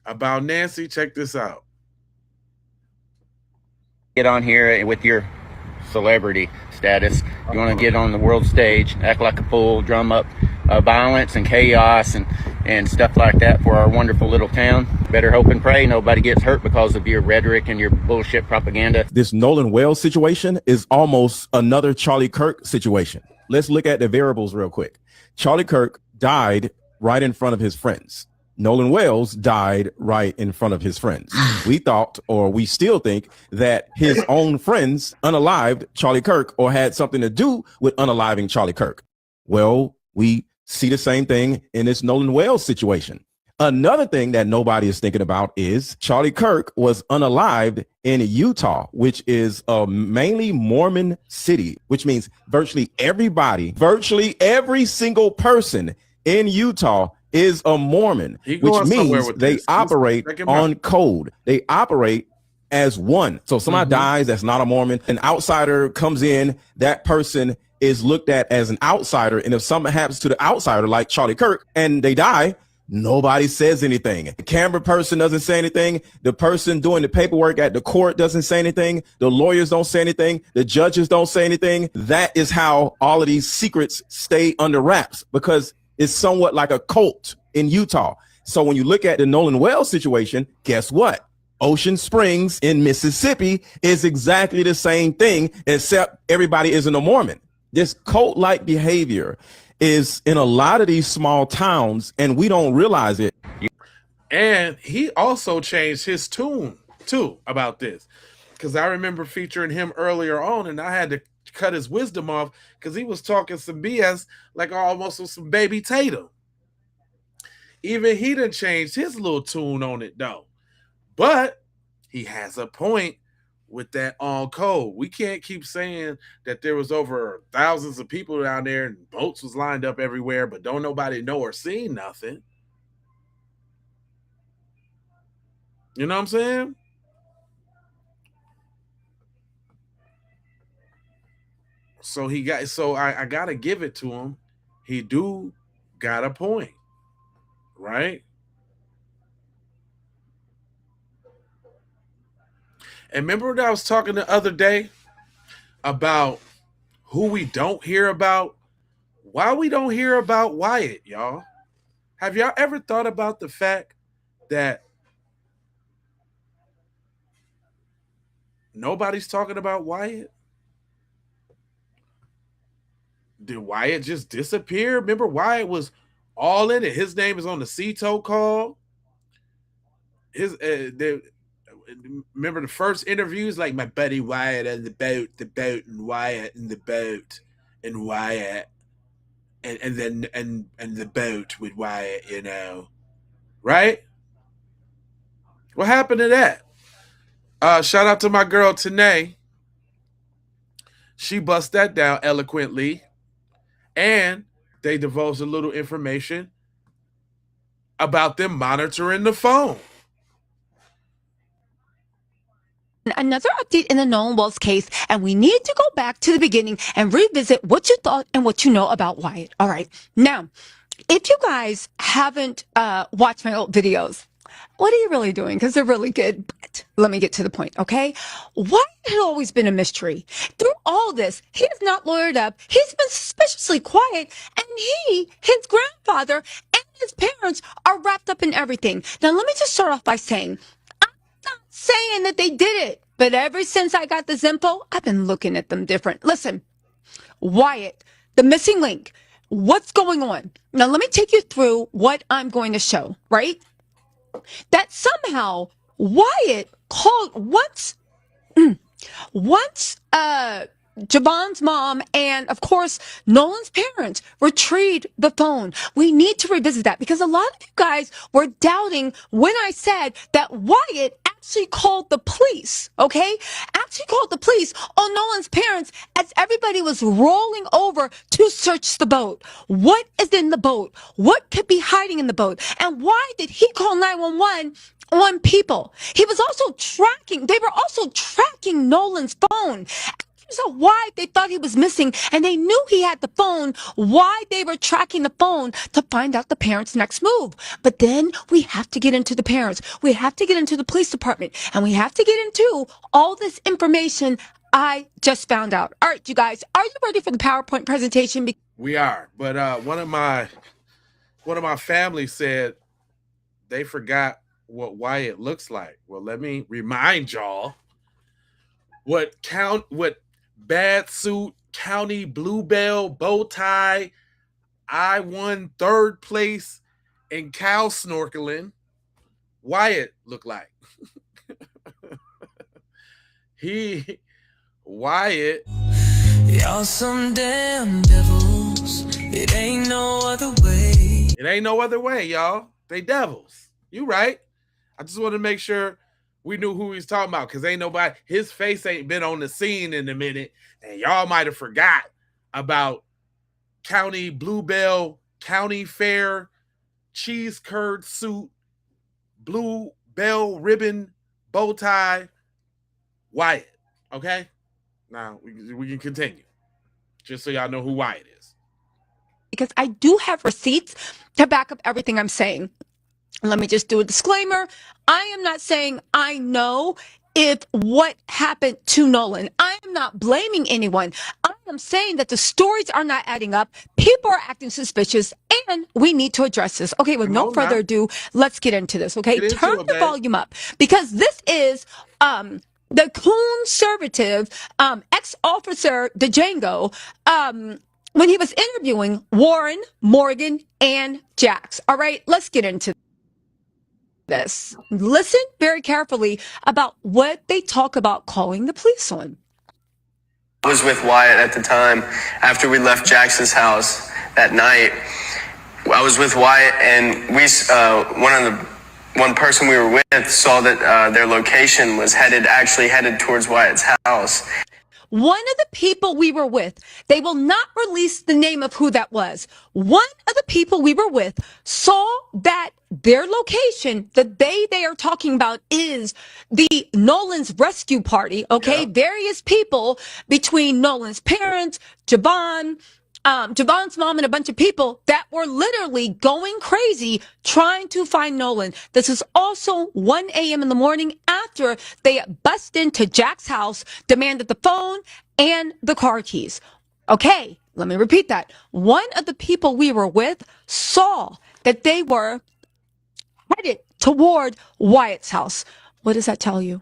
A: about Nancy? Check this out.
L: Get on here with your celebrity status. You want to get on the world stage, act like a fool, drum up violence and chaos and stuff like that for our wonderful little town. Better hope and pray nobody gets hurt because of your rhetoric and your bullshit propaganda.
M: This Nolan Wells situation is almost another Charlie Kirk situation. Let's look at the variables real quick. Charlie Kirk died right in front of his friends. Nolan Wells died right in front of his friends. We thought, or we still think, that his own friends unalived Charlie Kirk or had something to do with unaliving Charlie Kirk. Well, we see the same thing in this Nolan Wells situation. Another thing that nobody is thinking about is Charlie Kirk was unalived in Utah, which is a mainly Mormon city, which means virtually every single person in Utah is a Mormon, which means they operate on code. They operate as one. So somebody dies that's not a Mormon, an outsider comes in, that person is looked at as an outsider. And if something happens to the outsider, like Charlie Kirk, and they die, nobody says anything. The camera person doesn't say anything. The person doing the paperwork at the court doesn't say anything. The lawyers don't say anything. The judges don't say anything. That is how all of these secrets stay under wraps, because it's somewhat like a cult in Utah. So when you look at the Nolan Wells situation, guess what? Ocean Springs in Mississippi is exactly the same thing, except everybody isn't a Mormon. This cult-like behavior is in a lot of these small towns, and we don't realize it.
A: And he also changed his tune too about this, because I remember featuring him earlier on, and I had to cut his wisdom off because he was talking some BS, like almost with some baby Tatum. Even he done changed his little tune on it though. But he has a point with that on code. We can't keep saying that there was over thousands of people down there and boats was lined up everywhere, but don't nobody know or see nothing. You know what I'm saying? So I gotta give it to him. He do got a point, right? And remember what I was talking the other day about who we don't hear about? Why we don't hear about Wyatt, y'all? Have y'all ever thought about the fact that nobody's talking about Wyatt? Did Wyatt just disappear? Remember, Wyatt was all in it. His name is on the CETO call. Remember the first interviews, like my buddy Wyatt and the boat, and Wyatt and the boat, and Wyatt, and then the boat with Wyatt, you know, right? What happened to that? Shout out to my girl Tanae. She bust that down eloquently. And they divulged a little information about them monitoring the phone.
N: Another update in the Nolan Wells case, and we need to go back to the beginning and revisit what you thought and what you know about Wyatt. All right. Now, if you guys haven't watched my old videos, What are you really doing? Because they're really good. But let me get to the point, okay? Wyatt had always been a mystery. Through all this, he has not lawyered up. He's been suspiciously quiet. And his grandfather, and his parents are wrapped up in everything. Now, let me just start off by saying, I'm not saying that they did it. But ever since I got this info, I've been looking at them different. Listen, Wyatt, the missing link. What's going on? Now, let me take you through what I'm going to show, right? That somehow Wyatt called once Javon's mom and of course Nolan's parents retrieved the phone. We need to revisit that because a lot of you guys were doubting when I said that Wyatt actually called the police, okay? Actually called the police on Nolan's parents as everybody was rolling over to search the boat. What is in the boat? What could be hiding in the boat? And why did he call 911 on people? They were also tracking Nolan's phone. So why they thought he was missing and they knew he had the phone, why they were tracking the phone to find out the parents' next move. But then we have to get into the parents. We have to get into the police department and we have to get into all this information I just found out. All right, you guys, are you ready for the PowerPoint presentation?
A: We are, but one of my family said they forgot what Wyatt looks like. Well, let me remind y'all what bad suit, county bluebell, bow tie, I won third place in cow snorkeling, Wyatt looked like. Wyatt.
O: Y'all some damn devils. It ain't no other way.
A: It ain't no other way, y'all. They devils. You right. I just want to make sure we knew who he's talking about because ain't nobody, his face ain't been on the scene in a minute. And y'all might have forgot about County Bluebell, County Fair, cheese curd suit, blue bell ribbon, bow tie, Wyatt. Okay? Now we can continue. Just so y'all know who Wyatt is.
N: Because I do have receipts to back up everything I'm saying. Let me just do a disclaimer. I am not saying I know if what happened to Nolan. I am not blaming anyone. I am saying that the stories are not adding up. People are acting suspicious and we need to address this. Okay, with no further ado, let's get into this. Okay, turn the volume up because this is the conservative ex-officer Django when he was interviewing Warren, Morgan, and Jax. All right, let's get into this. Listen very carefully about what they talk about calling the police on.
P: I was with Wyatt at the time after we left Jax's house that night. I was with Wyatt and one person we were with saw that their location was actually headed towards Wyatt's house.
N: One of the people we were with, they will not release the name of who that was. One of the people we were with saw that their location, they are talking about is the Nolan's rescue party. Okay. Yeah. Various people between Nolan's parents, Javon's mom and a bunch of people that were literally going crazy trying to find Nolan. This is also 1 a.m. in the morning after they bust into Jack's house, demanded the phone and the car keys. Okay, let me repeat that. One of the people we were with saw that they were headed toward Wyatt's house. What does that tell you?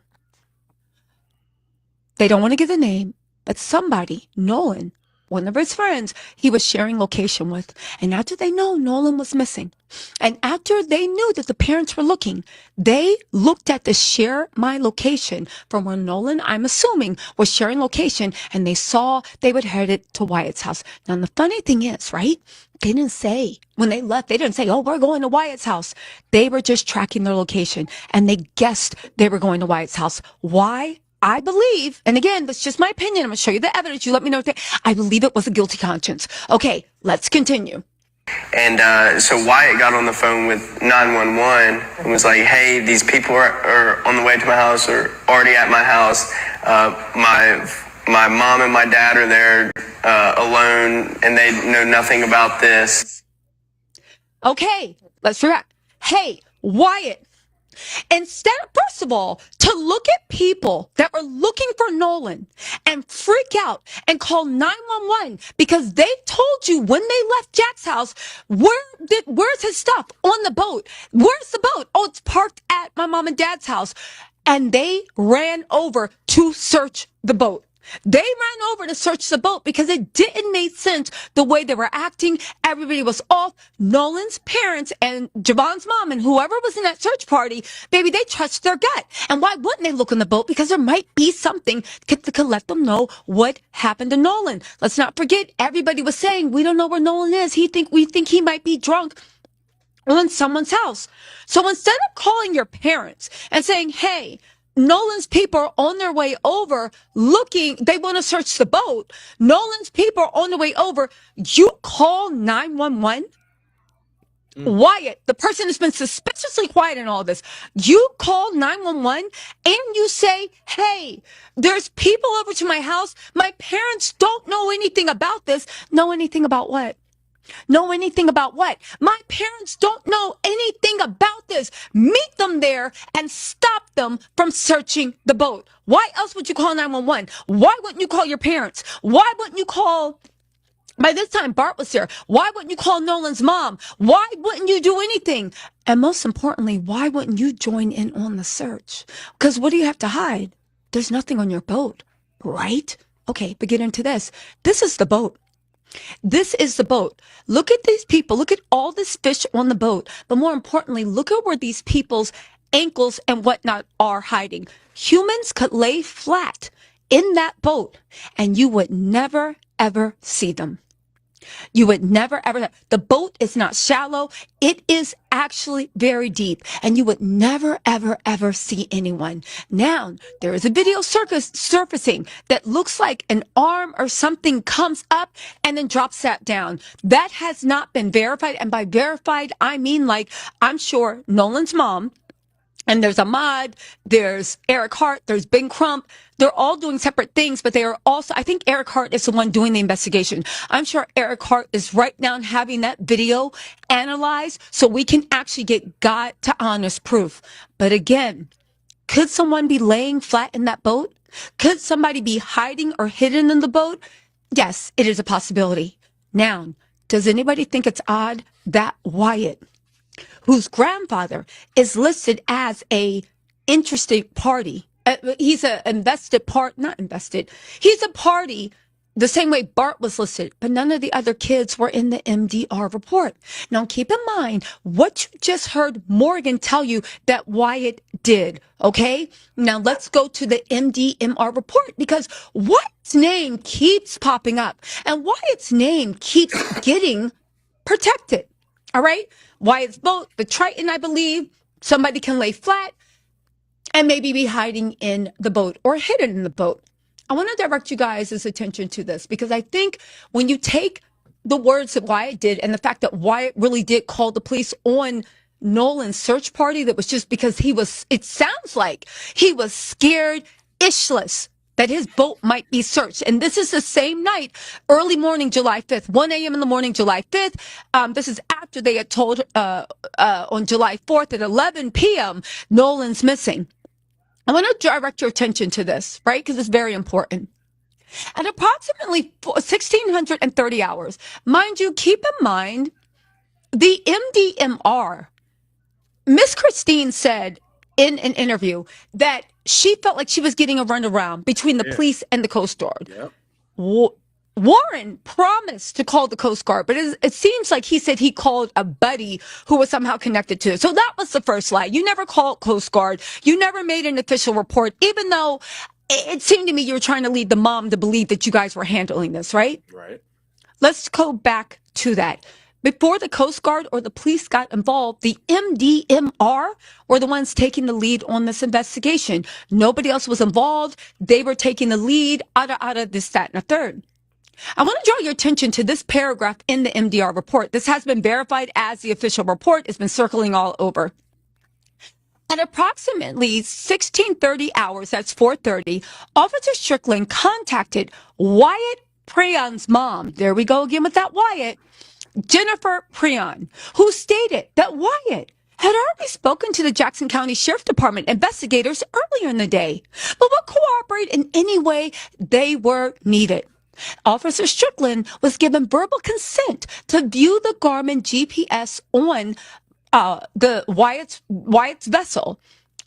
N: They don't want to give the name, but somebody, Nolan, one of his friends, he was sharing location with. And after they know Nolan was missing, and after they knew that the parents were looking, they looked at the share my location from where Nolan, I'm assuming, was sharing location, and they saw they would headed to Wyatt's house. Now, the funny thing is, right? They didn't say, when they left, they didn't say, oh, we're going to Wyatt's house. They were just tracking their location, and they guessed they were going to Wyatt's house. Why? I believe, and again, that's just my opinion. I'm going to show you the evidence. You let me know. I believe it was a guilty conscience. Okay, let's continue.
P: And so Wyatt got on the phone with 911 and was like, hey, these people are on the way to my house or already at my house. My mom and my dad are there alone and they know nothing about this.
N: Okay, let's react. Hey, Wyatt, Instead, first of all, to look at people that are looking for Nolan and freak out and call 911 because they told you when they left Jack's house, where's his stuff on the boat? Where's the boat? Oh, it's parked at my mom and dad's house. And they ran over to search the boat. They ran over to search the boat because it didn't make sense the way they were acting. Everybody was off. Nolan's parents and Javon's mom and whoever was in that search party, baby, they trust their gut. And why wouldn't they look in the boat? Because there might be something that could let them know what happened to Nolan. Let's not forget, everybody was saying, we don't know where Nolan is. We think he might be drunk in someone's house. So instead of calling your parents and saying, hey, Nolan's people are on their way over looking, they want to search the boat. Nolan's people are on the way over. You call 911. Wyatt, the person has been suspiciously quiet in all this. You call 911 and you say, hey, there's people over to my house. My parents don't know anything about this. Know anything about what? Know anything about what? My parents don't know anything about this. Meet them there and stop them from searching the boat. Why else would you call 911? Why wouldn't you call your parents? Why wouldn't you call... By this time, Bart was there. Why wouldn't you call Nolan's mom? Why wouldn't you do anything? And most importantly, why wouldn't you join in on the search? Because what do you have to hide? There's nothing on your boat, right? Okay, but get into this. This is the boat. This is the boat. Look at these people. Look at all this fish on the boat. But more importantly, look at where these people's ankles and whatnot are hiding. Humans could lay flat in that boat and you would never, ever see them. You would never, ever. The boat is not shallow. It is actually very deep. And you would never, ever, ever see anyone. Now, there is a video surfacing that looks like an arm or something comes up and then drops that down. That has not been verified. And by verified, I mean like, I'm sure Nolan's mom, and there's Ahmad, there's Eric Hart, there's Ben Crump. They're all doing separate things, but they are also, I think Eric Hart is the one doing the investigation. I'm sure Eric Hart is right now having that video analyzed so we can actually get God to honest proof. But again, could someone be laying flat in that boat? Could somebody be hiding or hidden in the boat? Yes, it is a possibility. Now, does anybody think it's odd that Wyatt, whose grandfather is listed as a interested party. He's a invested part, not invested. He's a party the same way Bart was listed, but none of the other kids were in the MDR report. Now keep in mind what you just heard Morgan tell you that Wyatt did, okay? Now let's go to the MDMR report because Wyatt's name keeps popping up and Wyatt's name keeps getting protected. All right. Wyatt's boat, the Triton, I believe, somebody can lay flat and maybe be hiding in the boat or hidden in the boat. I want to direct you guys' attention to this because I think when you take the words that Wyatt did and the fact that Wyatt really did call the police on Nolan's search party, that was just because it sounds like he was scared ishless that his boat might be searched. And this is the same night, early morning, July 5th, 1 a.m. in the morning, July 5th. This is after they had told on July 4th at 11 p.m., Nolan's missing. I want to direct your attention to this, right? Because it's very important. At approximately 1,630 hours, mind you, keep in mind, the MDMR, Miss Christine said in an interview that she felt like she was getting a runaround between the police and the Coast Guard.
A: Yep.
N: Warren promised to call the Coast Guard, but it seems like he said he called a buddy who was somehow connected to it. So that was the first lie. You never called Coast Guard. You never made an official report, even though it seemed to me you were trying to lead the mom to believe that you guys were handling this, right?
A: Right.
N: Let's go back to that. Before the Coast Guard or the police got involved, the MDMR were the ones taking the lead on this investigation. Nobody else was involved. They were taking the lead out of this, that, and a third. I want to draw your attention to this paragraph in the MDR report. This has been verified as the official report. It's been circling all over. At approximately 1630 hours, that's 4:30, Officer Strickland contacted Wyatt Preon's mom. There we go again with that Wyatt. Jennifer Preon, who stated that Wyatt had already spoken to the Jackson County Sheriff Department investigators earlier in the day, but would cooperate in any way they were needed. Officer Strickland was given verbal consent to view the Garmin GPS on the Wyatt's vessel.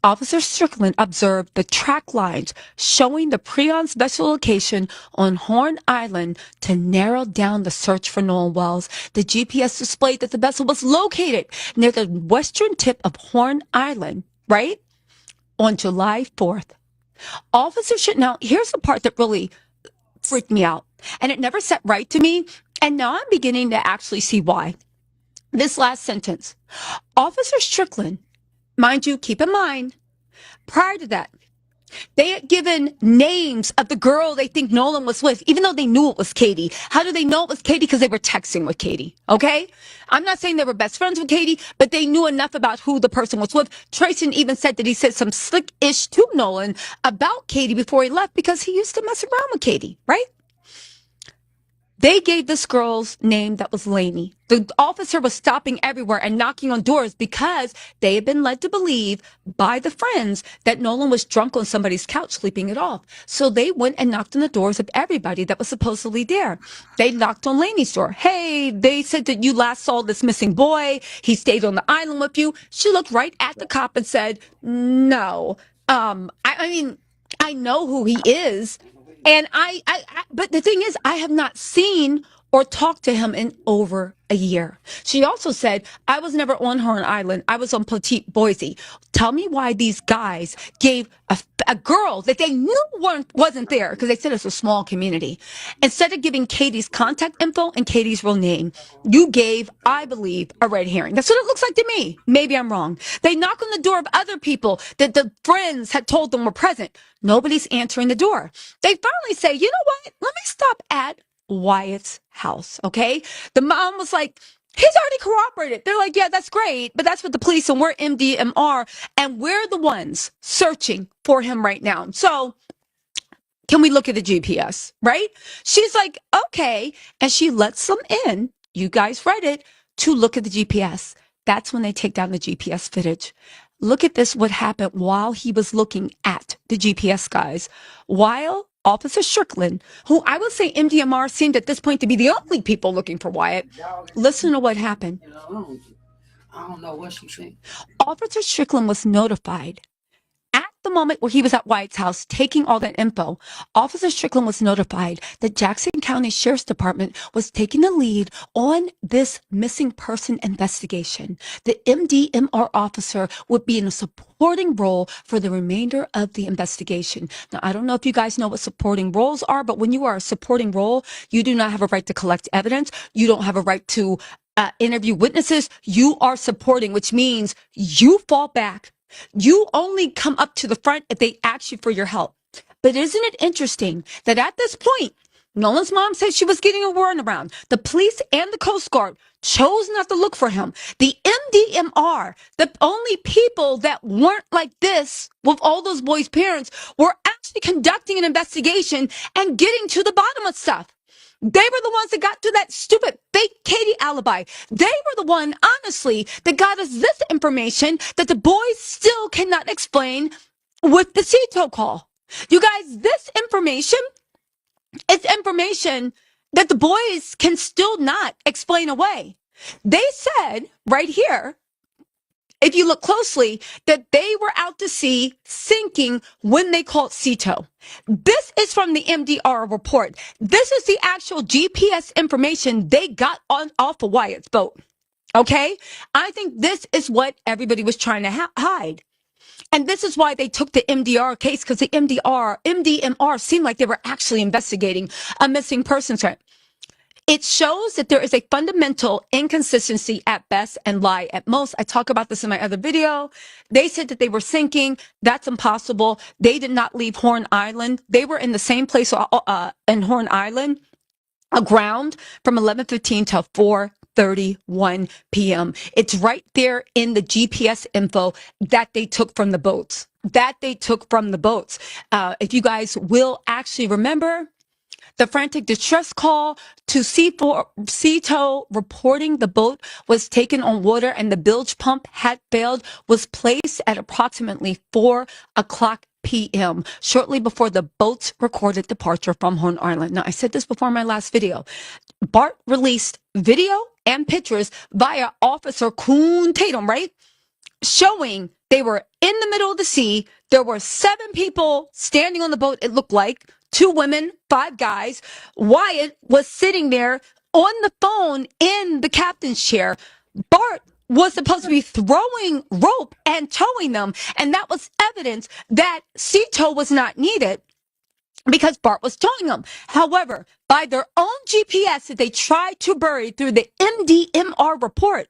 N: Officer Strickland observed the track lines showing the Preon's vessel location on Horn Island to narrow down the search for Nolan Wells. The GPS displayed that the vessel was located near the western tip of Horn Island, right? On July 4th. Now, here's the part that really freaked me out, and it never sat right to me, and now I'm beginning to actually see why. This last sentence. Officer Strickland, mind you, keep in mind, prior to that, they had given names of the girl they think Nolan was with, even though they knew it was Katie. How do they know it was Katie? Because they were texting with Katie, okay? I'm not saying they were best friends with Katie, but they knew enough about who the person was with. Trayson even said that he said some slick-ish to Nolan about Katie before he left because he used to mess around with Katie, right? They gave this girl's name that was Lainey. The officer was stopping everywhere and knocking on doors because they had been led to believe by the friends that Nolan was drunk on somebody's couch sleeping it off. So they went and knocked on the doors of everybody that was supposedly there. They knocked on Lainey's door. Hey, they said that you last saw this missing boy. He stayed on the island with you. She looked right at the cop and said, no. I mean, I know who he is. And but the thing is, I have not seen or talked to him in over a year. She also said, I was never on Horn Island. I was on Petite Boise. Tell me why these guys gave a girl that they knew wasn't there, because they said it's a small community. Instead of giving Katie's contact info and Katie's real name, you gave, I believe, a red herring. That's what it looks like to me. Maybe I'm wrong. They knock on the door of other people that the friends had told them were present. Nobody's answering the door. They finally say, you know what? Let me stop at Wyatt's house, okay? The mom was like, he's already cooperated. They're like, yeah, that's great, but that's what the police and we're MDMR, and we're the ones searching for him right now. So can we look at the GPS, right? She's like, okay, and she lets them in. You guys read it, to look at the GPS. That's when they take down the GPS footage. Look at this, what happened while he was looking at the GPS, guys. While Officer Strickland, who I would say MDMR seemed at this point to be the only people looking for Wyatt, listen to what happened.
Q: I don't know what she's saying.
N: Officer Strickland was notified at the moment where he was at Wyatt's house taking all that info. Officer Strickland was notified that Jackson County Sheriff's Department was taking the lead on this missing person investigation. The MDMR officer would be in a supporting role for the remainder of the investigation. Now, I don't know if you guys know what supporting roles are, but when you are a supporting role, you do not have a right to collect evidence. You don't have a right to interview witnesses. You are supporting, which means you fall back. You only come up to the front if they ask you for your help. But isn't it interesting that at this point, Nolan's mom said she was getting a runaround. The police and the Coast Guard chose not to look for him. The MDMR, the only people that weren't like this with all those boys' parents, were actually conducting an investigation and getting to the bottom of stuff. They were the ones that got to that stupid fake Katie alibi. They were the one, honestly, that got us this information that the boys still cannot explain with the CETO call. You guys, this information is information that the boys can still not explain away. They said right here, if you look closely, that they were out to sea sinking when they called CETO. This is from the MDR report. This is the actual GPS information they got off of Wyatt's boat. Okay? I think this is what everybody was trying to hide. And this is why they took the MDR case, because the MDMR seemed like they were actually investigating a missing persons threat. It shows that there is a fundamental inconsistency at best and lie at most. I talk about this in my other video. They said that they were sinking. That's impossible. They did not leave Horn Island. They were in the same place in Horn Island, aground, from 11:15 till 4:31 p.m. It's right there in the GPS info that they took from the boats. If you guys will actually remember, The frantic distress call to Cito reporting the boat was taken on water and the bilge pump had failed was placed at approximately 4 o'clock p.m., shortly before the boat's recorded departure from Horn Island. Now, I said this before in my last video. BART released video and pictures via Officer Kuhn Tatum, right? Showing they were in the middle of the sea. There were 7 people standing on the boat, it looked like. 2 women, 5 guys. Wyatt was sitting there on the phone in the captain's chair. Bart was supposed to be throwing rope and towing them. And that was evidence that sea tow was not needed because Bart was towing them. However, by their own GPS that they tried to bury through the MDMR report,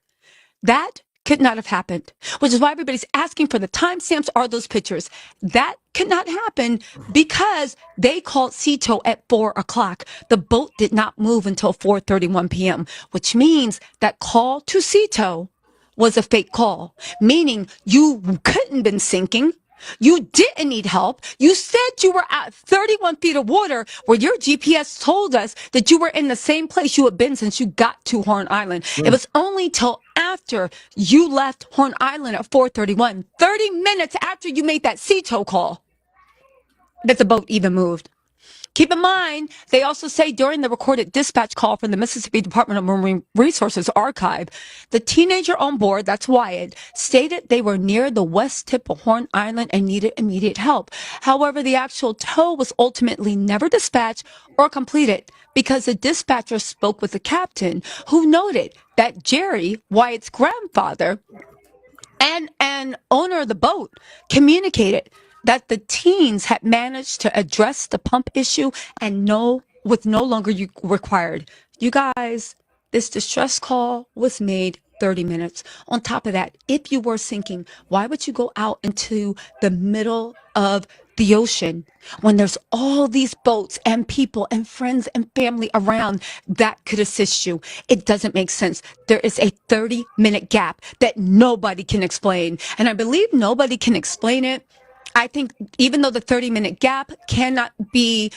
N: that could not have happened, which is why everybody's asking for the timestamps or those pictures. That could not happen because they called Cito at 4 o'clock. The boat did not move until 4:31 p.m., which means that call to Cito was a fake call, meaning you couldn't been sinking. You didn't need help. You said you were at 31 feet of water where your GPS told us that you were in the same place you had been since you got to Horn Island. It was only till after you left Horn Island at 4:31, 30 minutes after you made that Cito call, that the boat even moved. Keep in mind, they also say during the recorded dispatch call from the Mississippi Department of Marine Resources archive, the teenager on board, that's Wyatt, stated they were near the west tip of Horn Island and needed immediate help. However, the actual tow was ultimately never dispatched or completed because the dispatcher spoke with the captain, who noted that Jerry, Wyatt's grandfather, and owner of the boat communicated that the teens had managed to address the pump issue and with no longer required. You guys, this distress call was made 30 minutes. On top of that, if you were sinking, why would you go out into the middle of the ocean when there's all these boats and people and friends and family around that could assist you? It doesn't make sense. There is a 30-minute gap that nobody can explain. And I believe nobody can explain it. I think even though the 30-minute gap cannot be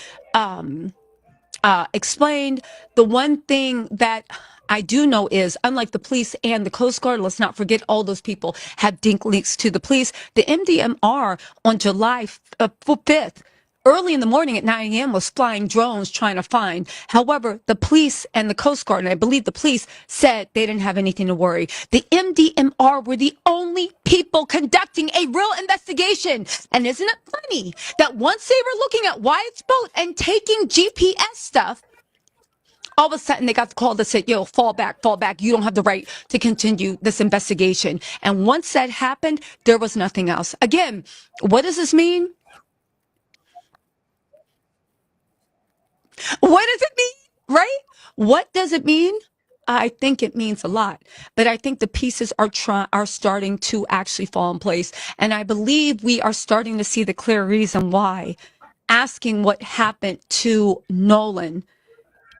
N: explained, the one thing that I do know is, unlike the police and the Coast Guard, let's not forget all those people have dink links to the police. The MDMR on July 5th, early in the morning at 9 a.m. was flying drones trying to find. However, the police and the Coast Guard, and I believe the police, said they didn't have anything to worry. The MDMR were the only people conducting a real investigation. And isn't it funny that once they were looking at Wyatt's boat and taking GPS stuff, all of a sudden they got the call that said, yo, fall back. You don't have the right to continue this investigation. And once that happened, there was nothing else. Again, what does this mean? What does it mean, right? What does it mean? I think it means a lot, but I think the pieces are starting to actually fall in place. And I believe we are starting to see the clear reason why asking what happened to Nolan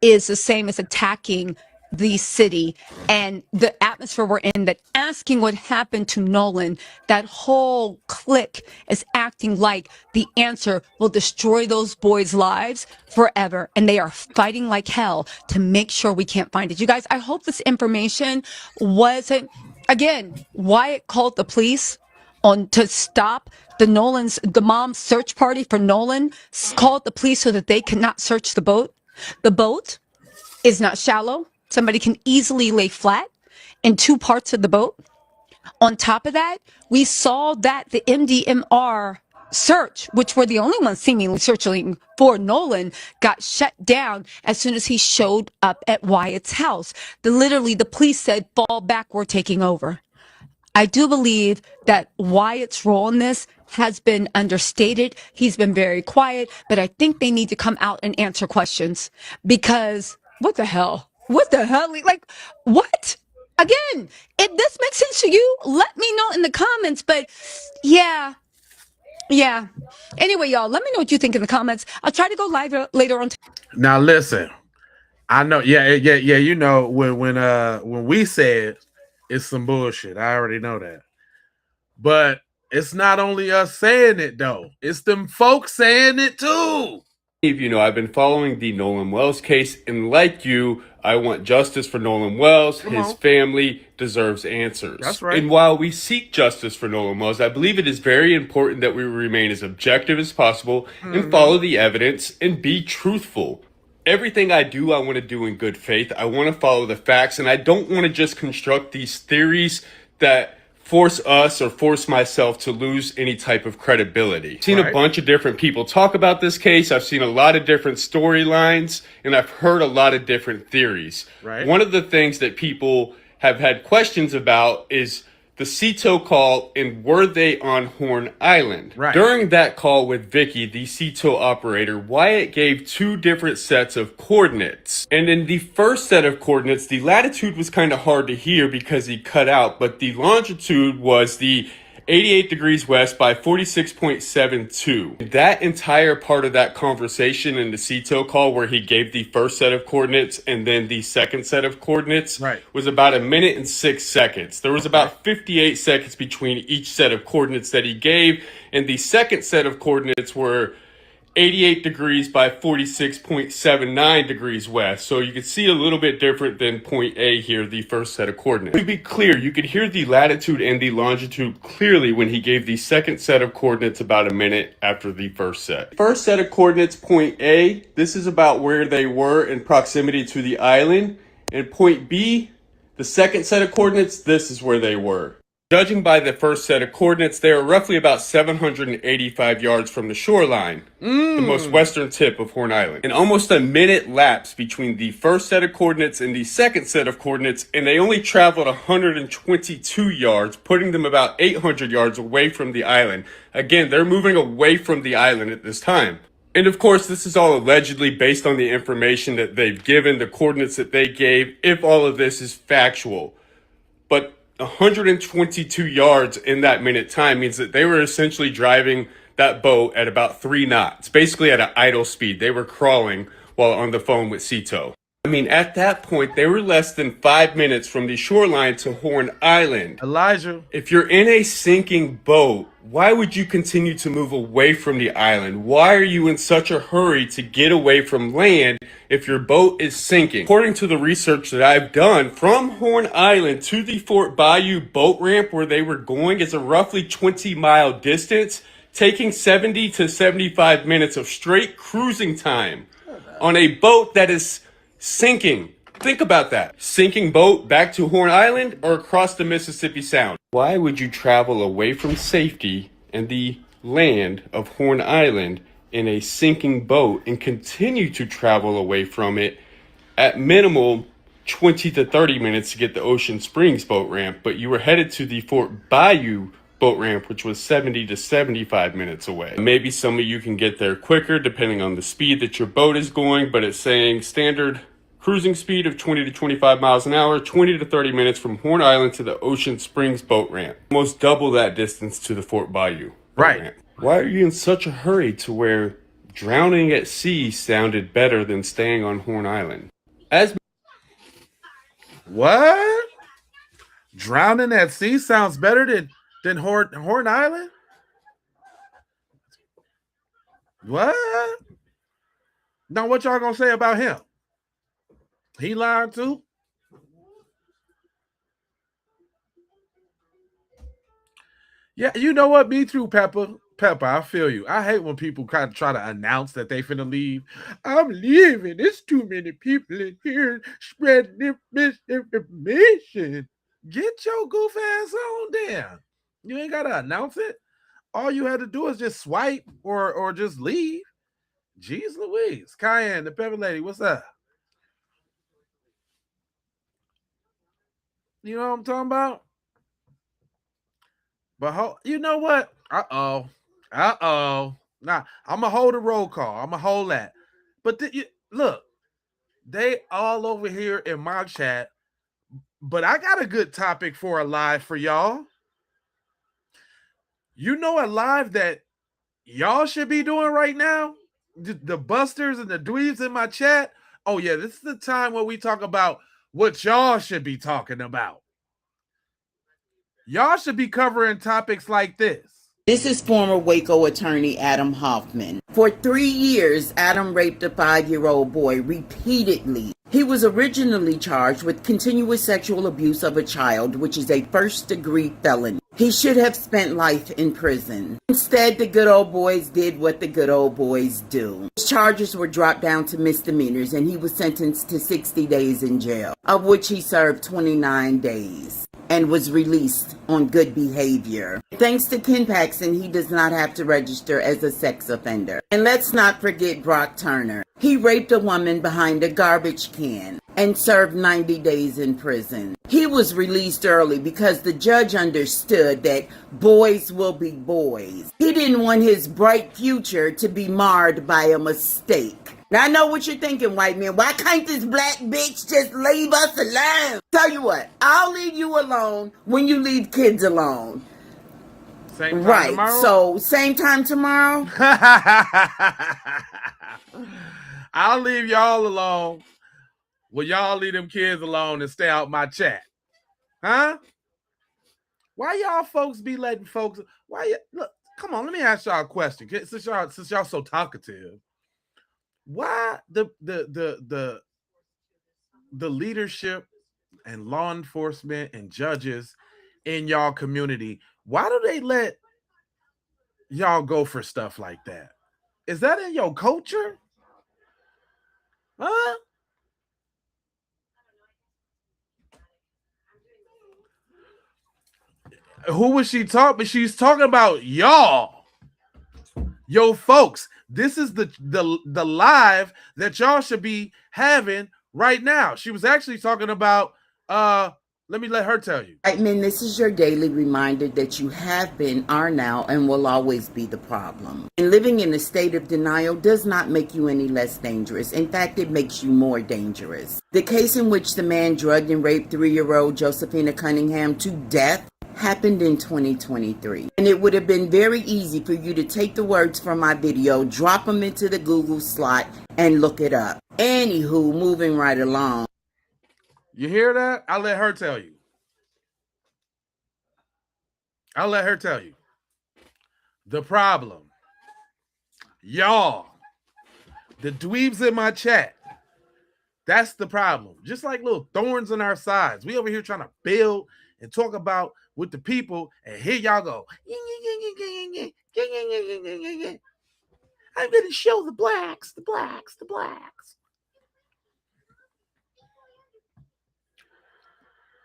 N: is the same as attacking the city and the atmosphere we're in, that asking what happened to Nolan, that whole clique is acting like the answer will destroy those boys' lives forever. And they are fighting like hell to make sure we can't find it. You guys, I hope this information wasn't, again, Wyatt called the police to stop the mom's search party for Nolan, called the police so that they could not search the boat. The boat is not shallow. Somebody can easily lay flat in 2 parts of the boat. On top of that, we saw that the MDMR search, which were the only ones seemingly searching for Nolan, got shut down as soon as he showed up at Wyatt's house. Literally, the police said, fall back, we're taking over. I do believe that Wyatt's role in this has been understated. He's been very quiet, but I think they need to come out and answer questions, because what the hell? What the hell? Like, what? Again, if this makes sense to you, let me know in the comments. But yeah. Anyway, y'all, let me know what you think in the comments. I'll try to go live later on.
A: Now listen, I know, yeah. You know, when we said it's some bullshit, I already know that. But it's not only us saying it though; it's them folks saying it too.
R: You know, I've been following the Nolan Wells case, and like you, I want justice for Nolan Wells. His family deserves answers.
A: That's right.
R: And while we seek justice for Nolan Wells, I believe it is very important that we remain as objective as possible and follow the evidence and be truthful. Everything I do, I want to do in good faith. I want to follow the facts, and I don't want to just construct these theories that force us or force myself to lose any type of credibility. I've seen a bunch of different people talk about this case. I've seen a lot of different storylines, and I've heard a lot of different theories.
A: Right.
R: One of the things that people have had questions about is the CETO call and were they on Horn Island?
A: Right.
R: During that call with Vicky, the CETO operator, Wyatt gave two different sets of coordinates. And in the first set of coordinates, the latitude was kind of hard to hear because he cut out, but the longitude was the 88 degrees west by 46.72. That entire part of that conversation in the CETO call where he gave the first set of coordinates and then the second set of coordinates was about 1 minute and 6 seconds. There was about 58 seconds between each set of coordinates that he gave, and the second set of coordinates were 88 degrees by 46.79 degrees west. So you can see a little bit different than point A here, the first set of coordinates. To be clear, you could hear the latitude and the longitude clearly when he gave the second set of coordinates about 1 minute after the first set. First set of coordinates, point A, this is about where they were in proximity to the island. And point B, the second set of coordinates, this is where they were. Judging by the first set of coordinates, they are roughly about 785 yards from the shoreline, the most western tip of Horn Island. And almost a minute lapsed between the first set of coordinates and the second set of coordinates, and they only traveled 122 yards, putting them about 800 yards away from the island. Again, they're moving away from the island at this time. And of course, this is all allegedly based on the information that they've given, the coordinates that they gave, if all of this is factual. But 122 yards in that minute time means that they were essentially driving that boat at about 3 knots, basically at an idle speed. They were crawling while on the phone with CETO. I mean, at that point, they were less than 5 minutes from the shoreline to Horn Island.
A: Elijah,
R: if you're in a sinking boat, why would you continue to move away from the island? Why are you in such a hurry to get away from land if your boat is sinking? According to the research that I've done, from Horn Island to the Fort Bayou boat ramp where they were going is a roughly 20-mile distance, taking 70 to 75 minutes of straight cruising time on a boat that is sinking. Think about that. Sinking boat back to Horn Island or across the Mississippi Sound. Why would you travel away from safety and the land of Horn Island in a sinking boat and continue to travel away from it at minimal 20 to 30 minutes to get the Ocean Springs boat ramp, but you were headed to the Fort Bayou boat ramp, which was 70 to 75 minutes away. Maybe some of you can get there quicker depending on the speed that your boat is going, but it's saying standard cruising speed of 20 to 25 miles an hour, 20 to 30 minutes from Horn Island to the Ocean Springs boat ramp. Almost double that distance to the Fort Bayou boat ramp. Why are you in such a hurry to where drowning at sea sounded better than staying on Horn Island?
A: What? Drowning at sea sounds better than Horn Island? What? Now, what y'all gonna say about him? He lied too? Yeah, you know what? Me too, Pepper. Pepper, I feel you. I hate when people kind of try to announce that they finna leave. I'm leaving. There's too many people in here spreading misinformation. Get your goof ass on there. You ain't gotta announce it. All you had to do is just swipe or just leave. Jeez Louise. Cayenne, the Pepper Lady, what's up? You know what I'm talking about? But you know what? Uh-oh. Nah, I'm going to hold a roll call. I'm going to hold that. But look, they all over here in my chat, but I got a good topic for a live for y'all. You know a live that y'all should be doing right now? The busters and the dweebs in my chat? Oh, yeah, this is the time where we talk about what y'all should be talking about. Y'all should be covering topics like this.
S: This is former Waco attorney Adam Hoffman. For 3 years, Adam raped a 5-year-old boy repeatedly. He was originally charged with continuous sexual abuse of a child, which is a first-degree felony. He should have spent life in prison. Instead, the good old boys did what the good old boys do. His charges were dropped down to misdemeanors, and he was sentenced to 60 days in jail, of which he served 29 days. And was released on good behavior. Thanks to Ken Paxton, he does not have to register as a sex offender. And let's not forget Brock Turner. He raped a woman behind a garbage can and served 90 days in prison. He was released early because the judge understood that boys will be boys. He didn't want his bright future to be marred by a mistake. Now, I know what you're thinking, white men. Why can't this black bitch just leave us alone? Tell you what, I'll leave you alone when you leave kids alone.
A: Same time
S: Right.
A: tomorrow?
S: So, same time tomorrow?
A: I'll leave y'all alone. Will y'all leave them kids alone and stay out my chat? Huh? Why y'all folks be letting folks... Look, come on, let me ask y'all a question. Since y'all so talkative, why the leadership and law enforcement and judges in y'all community, why do they let y'all go for stuff like that? Is that in your culture? Huh? Who was she talking? She's talking about y'all. Yo, folks, this is the live that y'all should be having right now. She was actually talking about let me let her tell you.
S: White men, this is your daily reminder that you have been, are now, and will always be the problem. And living in a state of denial does not make you any less dangerous. In fact, it makes you more dangerous. The case in which the man drugged and raped 3-year-old Josephina Cunningham to death happened in 2023. And it would have been very easy for you to take the words from my video, drop them into the Google slot, and look it up. Anywho, moving right along.
A: You hear that? I'll let her tell you. I'll let her tell you. The problem. Y'all. The dweebs in my chat. That's the problem. Just like little thorns in our sides. We over here trying to build and talk about with the people, and here y'all go. I'm going to show the blacks.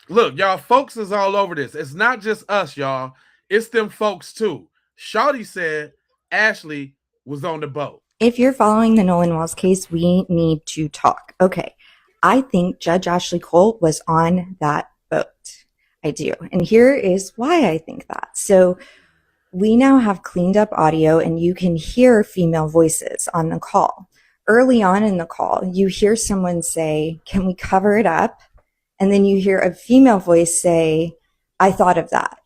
A: Look, y'all, folks is all over this. It's not just us, y'all. It's them folks, too. Shawty said Ashley was on the boat.
T: If you're following the Nolan Wells case, we need to talk. Okay. I think Judge Ashley Cole was on that boat. I do. And here is why I think that. So we now have cleaned up audio and you can hear female voices on the call. Early on in the call, you hear someone say, "Can we cover it up?" And then you hear a female voice say, "I thought of that."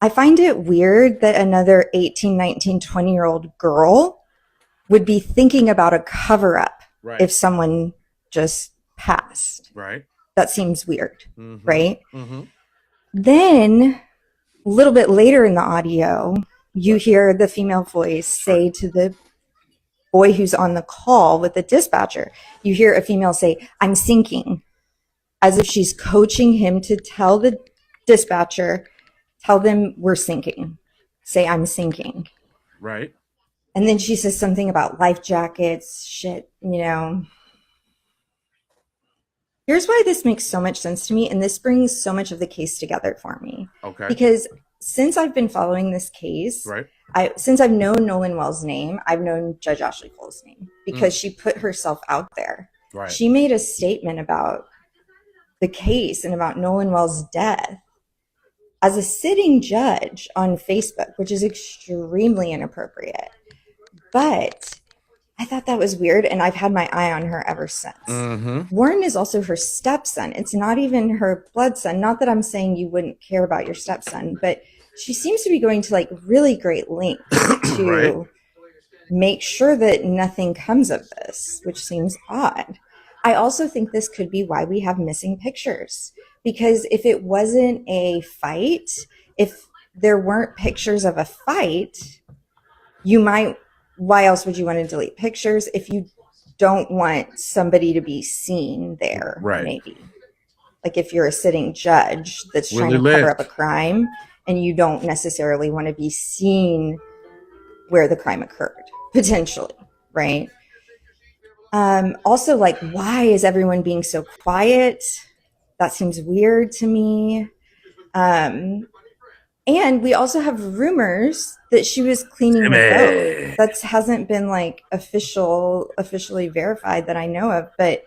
T: I find it weird that another 18, 19, 20-year-old girl would be thinking about a cover-up if someone just passed.
A: Right.
T: That seems weird,
A: Mm-hmm.
T: right?
A: Mm-hmm.
T: Then, a little bit later in the audio, you hear the female voice say to the boy who's on the call with the dispatcher, you hear a female say, "I'm sinking," as if she's coaching him to tell the dispatcher, tell them we're sinking. Say, "I'm sinking."
A: Right.
T: And then she says something about life jackets, shit, Here's why this makes so much sense to me, and this brings so much of the case together for me.
A: Okay.
T: Because since I've been following this case, since I've known Nolan Wells' name, I've known Judge Ashley Cole's name because she put herself out there.
A: Right.
T: She made a statement about the case and about Nolan Wells' death as a sitting judge on Facebook, which is extremely inappropriate. But I thought that was weird, and I've had my eye on her ever since.
A: Mm-hmm.
T: Warren is also her stepson. It's not even her blood son. Not that I'm saying you wouldn't care about your stepson, but she seems to be going to really great lengths to make sure that nothing comes of this, which seems odd. I also think this could be why we have missing pictures, because if it wasn't a fight, if there weren't pictures of a fight, why else would you want to delete pictures if you don't want somebody to be seen there?
A: Right.
T: Maybe. Like if you're a sitting judge that's
A: Willie
T: trying to cover up a
A: Lynch.
T: crime and you don't necessarily want to be seen where the crime occurred, potentially, right? Also, like, why is everyone being so quiet? That seems weird to me. And we also have rumors that she was cleaning the boat. That hasn't been like officially verified that I know of, but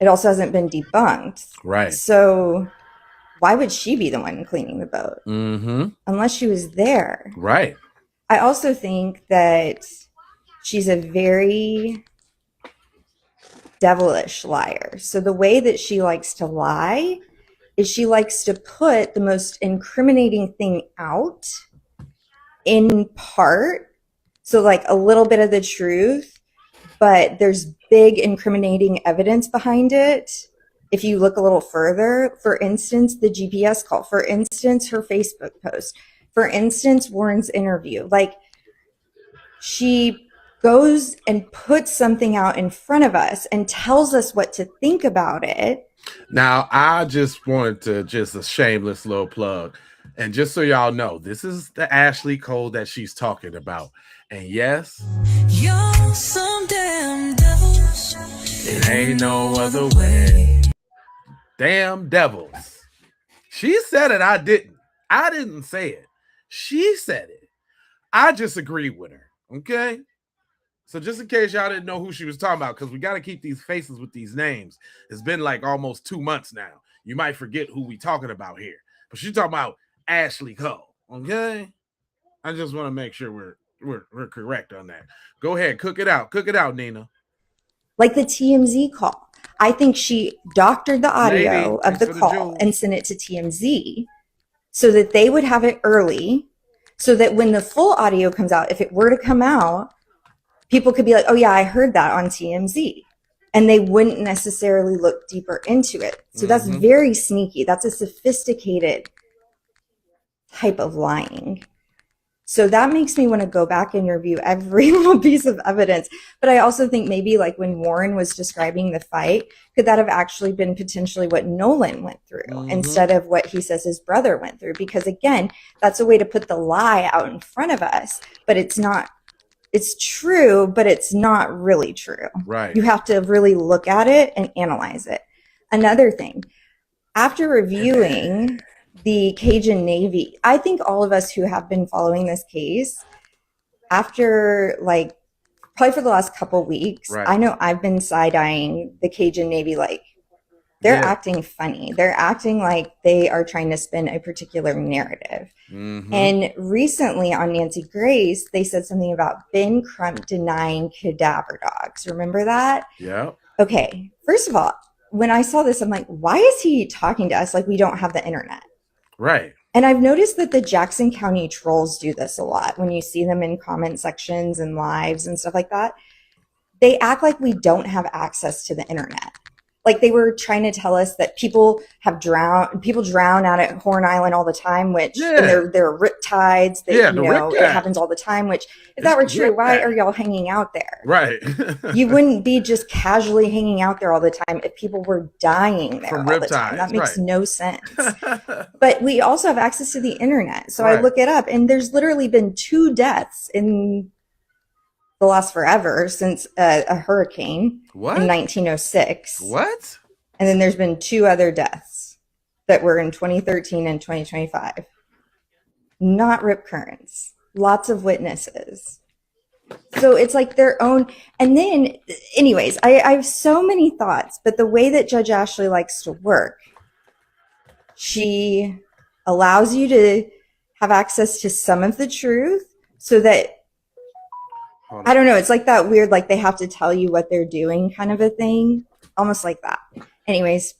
T: it also hasn't been debunked.
A: Right.
T: So why would she be the one cleaning the boat?
A: Mm-hmm.
T: Unless she was there.
A: Right.
T: I also think that she's a very devilish liar. So the way that she likes to lie is she likes to put the most incriminating thing out in part. So like a little bit of the truth, but there's big incriminating evidence behind it. If you look a little further, for instance, the GPS call, for instance, her Facebook post, for instance, Warren's interview, like she goes and puts something out in front of us and tells us what to think about it.
A: Now, I just wanted to just a shameless little plug. And just so y'all know, this is the Ashley Cole that she's talking about. And yes,
O: You're some damn devils.
A: it ain't no other way. Damn devils. She said it, I didn't. I didn't say it. She said it. I just agreed with her. Okay? So just in case y'all didn't know who she was talking about, because we got to keep these faces with these names. It's been like almost 2 months now. You might forget who we talking about here. But she's talking about Ashley Cole. Okay? I just want to make sure we're correct on that. Go ahead, cook it out. Cook it out, Nina.
T: Like the TMZ call. I think she doctored the audio of the call and sent it to TMZ so that they would have it early, so that when the full audio comes out, if it were to come out, people could be like, oh yeah, I heard that on TMZ. And they wouldn't necessarily look deeper into it. So that's very sneaky. That's a sophisticated type of lying. So that makes me want to go back and review every little piece of evidence. But I also think maybe like when Warren was describing the fight, could that have actually been potentially what Nolan went through instead of what he says his brother went through? Because again, that's a way to put the lie out in front of us, but it's not. It's true, but it's not really true.
A: Right.
T: You have to really look at it and analyze it. Another thing, after reviewing the Cajun Navy, I think all of us who have been following this case, after like probably for the last couple weeks, I know I've been side-eyeing the Cajun Navy like they're acting funny. They're acting like they are trying to spin a particular narrative. And recently on Nancy Grace, they said something about Ben Crump denying cadaver dogs. Remember that?
A: Yeah.
T: Okay. First of all, when I saw this, I'm like, why is he talking to us like we don't have the internet?
A: Right.
T: And I've noticed that the Jackson County trolls do this a lot when you see them in comment sections and lives and stuff like that. They act like we don't have access to the internet. Like they were trying to tell us that people drown out at Horn Island all the time, which and there are rip tides that it happens all the time, which if that were true, why are y'all hanging out there?
A: Right.
T: You wouldn't be just casually hanging out there all the time if people were dying there all the time. That makes no sense. But we also have access to the internet. So I look it up and there's literally been 2 deaths in the last forever since a hurricane in 1906.
A: What?
T: And then there's been 2 other deaths that were in 2013 and 2025. Not rip currents. Lots of witnesses. So it's like their own. And then, anyways, I have so many thoughts, but the way that Judge Ashley likes to work, she allows you to have access to some of the truth so that I don't know. It's like that weird, like they have to tell you what they're doing kind of a thing. Almost like that. Anyways,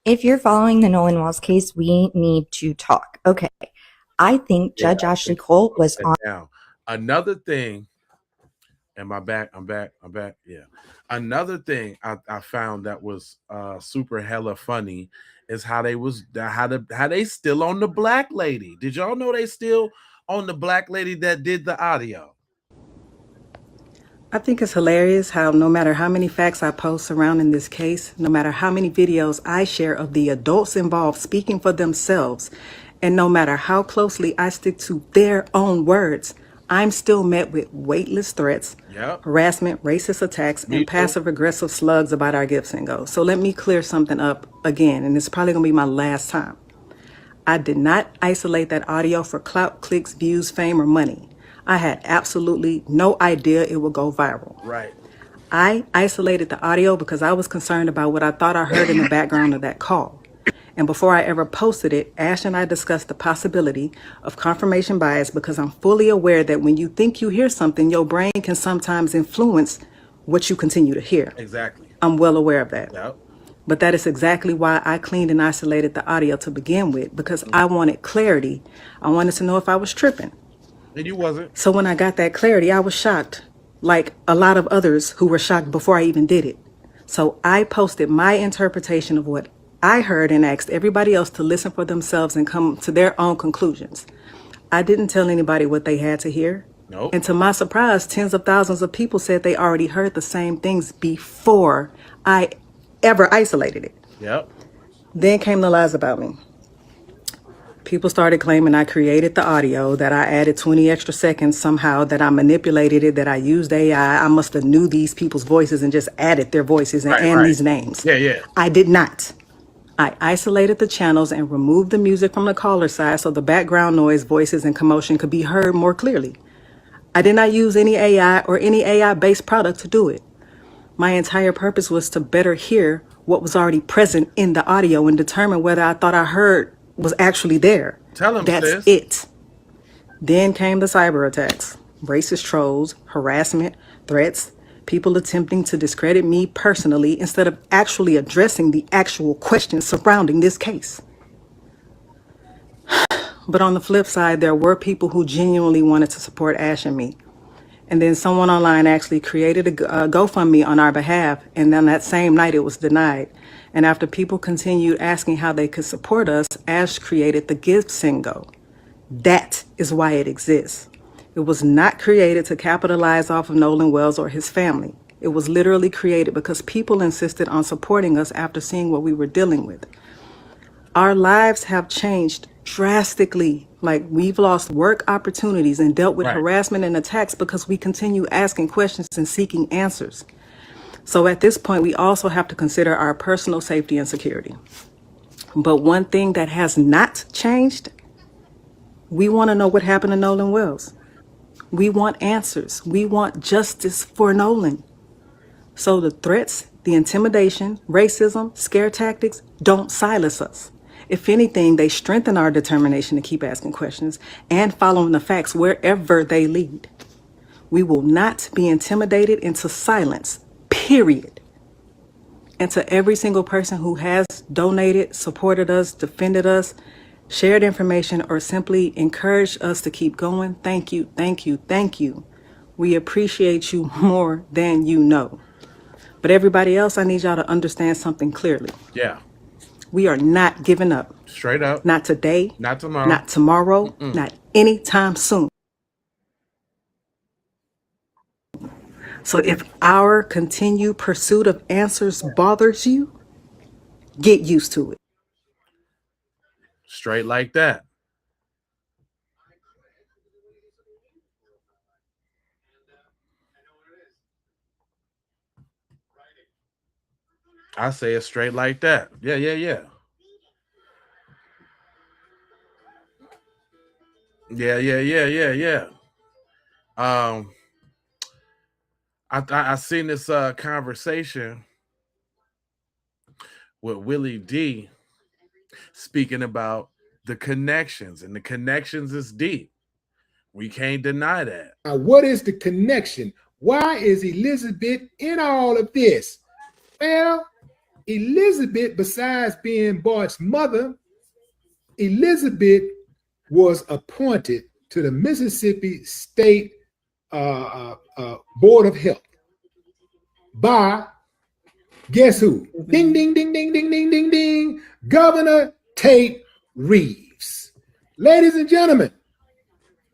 T: if you're following the Nolan Wells case, we need to talk. Okay. I think Judge Ashley Cole was on.
A: Now, another thing, am I back? I'm back. Yeah. Another thing I found that was super hella funny is how they still on the black lady. Did y'all know they still on the black lady that did the audio?
U: I think it's hilarious how no matter how many facts I post surrounding this case, no matter how many videos I share of the adults involved speaking for themselves, and no matter how closely I stick to their own words, I'm still met with weightless threats, harassment, racist attacks, and passive-aggressive slugs about our gifts and goals. So let me clear something up again, and it's probably going to be my last time. I did not isolate that audio for clout, clicks, views, fame, or money. I had absolutely no idea it would go viral.
A: Right.
U: I isolated the audio because I was concerned about what I thought I heard in the background of that call. And before I ever posted it, Ash and I discussed the possibility of confirmation bias because I'm fully aware that when you think you hear something, your brain can sometimes influence what you continue to hear.
A: Exactly.
U: I'm well aware of that.
A: Yep.
U: But that is exactly why I cleaned and isolated the audio to begin with, because I wanted clarity. I wanted to know if I was tripping.
A: And you wasn't.
U: So when I got that clarity, I was shocked, like a lot of others who were shocked before I even did it. So I posted my interpretation of what I heard and asked everybody else to listen for themselves and come to their own conclusions. I didn't tell anybody what they had to hear.
A: Nope.
U: And to my surprise, tens of thousands of people said they already heard the same things before I ever isolated it.
A: Yep.
U: Then came the lies about me. People started claiming I created the audio, that I added 20 extra seconds somehow, that I manipulated it, that I used AI. I must have knew these people's voices and just added their voices and these names.
A: Yeah.
U: I did not. I isolated the channels and removed the music from the caller side so the background noise, voices, and commotion could be heard more clearly. I did not use any AI or any AI-based product to do it. My entire purpose was to better hear what was already present in the audio and determine whether I thought I heard was actually there.
A: Tell them,
U: that's
A: sis.
U: it. Then came the cyber attacks, racist trolls, harassment, threats, people attempting to discredit me personally instead of actually addressing the actual questions surrounding this case. But on the flip side, there were people who genuinely wanted to support Ash and me. And then someone online actually created a GoFundMe on our behalf, and then that same night it was denied. And after people continued asking how they could support us, Ash created the Give Send Go. That is why it exists. It was not created to capitalize off of Nolan Wells or his family. It was literally created because people insisted on supporting us after seeing what we were dealing with. Our lives have changed drastically. Like, we've lost work opportunities and dealt with harassment and attacks because we continue asking questions and seeking answers. So at this point, we also have to consider our personal safety and security. But one thing that has not changed, we want to know what happened to Nolan Wells. We want answers. We want justice for Nolan. So the threats, the intimidation, racism, scare tactics don't silence us. If anything, they strengthen our determination to keep asking questions and following the facts wherever they lead. We will not be intimidated into silence, period. And to every single person who has donated, supported us, defended us, shared information, or simply encouraged us to keep going, thank you, thank you, thank you. We appreciate you more than you know. But everybody else, I need y'all to understand something clearly.
A: Yeah.
U: We are not giving up.
A: Straight up.
U: Not today.
A: Not tomorrow.
U: Not tomorrow. Not anytime soon. So if our continued pursuit of answers bothers you, get used to it.
A: Straight like that. I say it straight like that. Yeah. Yeah. I seen this conversation with Willie D speaking about the connections, and the connections is deep. We can't deny that.
V: What is the connection? Why is Elizabeth in all of this? Well, Elizabeth, besides being Bart's mother, Elizabeth was appointed to the Mississippi State Board of Health by Guess who? Ding, ding, ding, ding, ding, ding, ding, ding. Governor Tate Reeves. Ladies and gentlemen,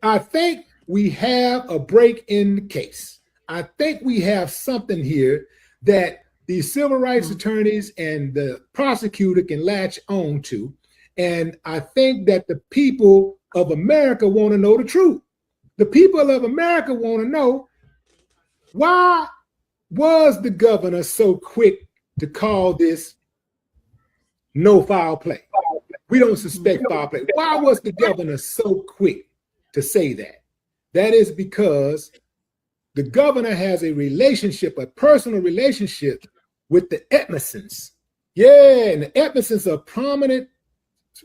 V: I think we have a break in the case. I think we have something here that the civil rights attorneys and the prosecutor can latch on to. And I think that the people of America want to know the truth. The people of America want to know, why was the governor so quick to call this no foul play? We don't suspect foul play. Why was the governor so quick to say that? That is because the governor has a relationship, a personal relationship with the Edmondsons. Yeah, and the Edmondsons are prominent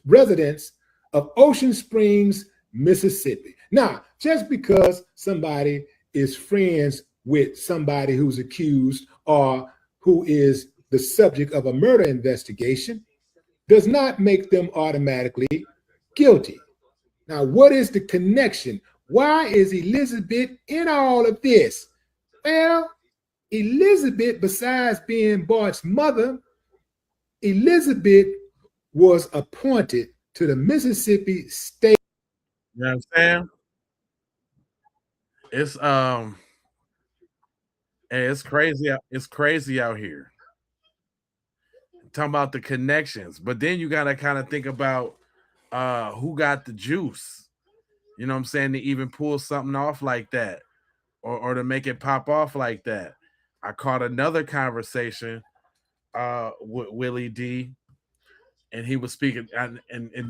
V: residents of Ocean Springs, Mississippi. Now, just because somebody is friends with somebody who's accused or who is the subject of a murder investigation does not make them automatically guilty. Now, what is the connection? Why is Elizabeth in all of this? Well, Elizabeth, besides being Bart's mother, Elizabeth was appointed to the Mississippi State.
A: You know what I'm saying? It's crazy. It's crazy out here. Talking about the connections, but then you gotta kind of think about who got the juice. You know what I'm saying? To even pull something off like that, or to make it pop off like that. I caught another conversation with Willie D, and he was speaking, and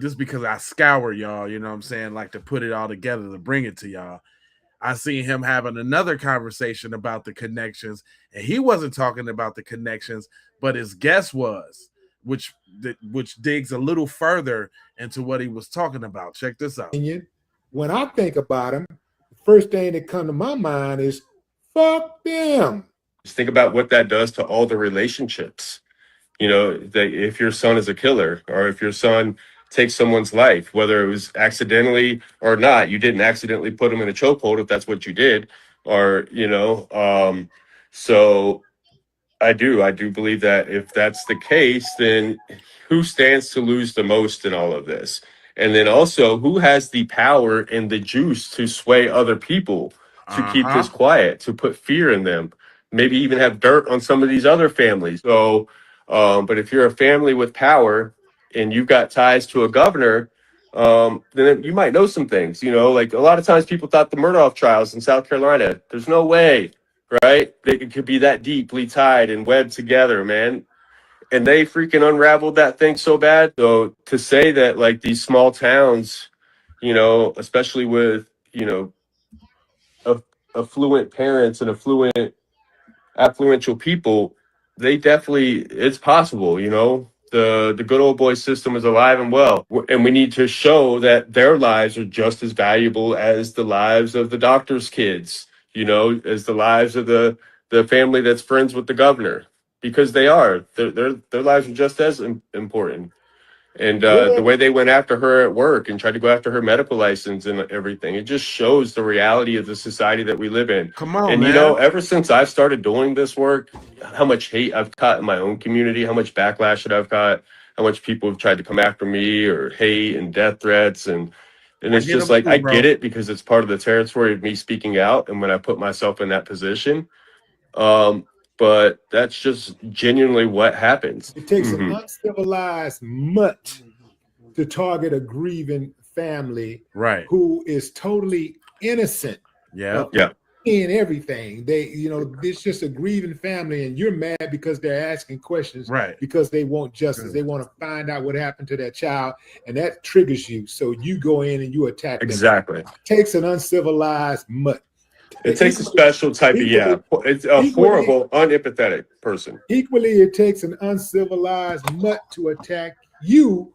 A: just because I scour y'all, you know what I'm saying, like to put it all together to bring it to y'all. I seen him having another conversation about the connections, and he wasn't talking about the connections, but his guest was, which digs a little further into what he was talking about. Check this out.
V: When I think about him, the first thing that comes to my mind is, fuck them.
R: Just think about what that does to all the relationships. You know, that if your son is a killer, or if your son takes someone's life, whether it was accidentally or not, you didn't accidentally put him in a chokehold if that's what you did, or, you know, so I do believe that if that's the case, then who stands to lose the most in all of this? And then also, who has the power and the juice to sway other people to keep this quiet, to put fear in them, maybe even have dirt on some of these other families. So, but if you're a family with power and you've got ties to a governor, then you might know some things. You know, like a lot of times people thought the Murdaugh trials in South Carolina, there's no way, right? They could be that deeply tied and webbed together, man. And they freaking unraveled that thing so bad. So to say that like these small towns, you know, especially with, you know, affluent parents and affluential people, they definitely, it's possible, you know. The good old boy system is alive and well, and we need to show that their lives are just as valuable as the lives of the doctor's kids, you know, as the lives of the family that's friends with the governor, because they are, their lives are just as important. And the way they went after her at work and tried to go after her medical license and everything, it just shows the reality of the society that we live in.
A: Come on,
R: and,
A: man.
R: you know, ever since I've started doing this work, how much hate I've caught in my own community, how much backlash that I've caught, how much people have tried to come after me or hate and death threats. And it's just like, I get it, because it's part of the territory of me speaking out. And when I put myself in that position, but that's just genuinely what happens.
V: It takes an uncivilized mutt to target a grieving family,
A: right,
V: who is totally innocent.
A: Yeah.
V: In everything. They, you know, it's just a grieving family, and you're mad because they're asking questions,
A: right,
V: because they want justice. They want to find out what happened to their child, and that triggers you. So you go in and you attack them.
R: Exactly.
V: It takes an uncivilized mutt.
R: It takes a special type of, it's a horrible, unempathetic person.
V: Equally, it takes an uncivilized mutt to attack you,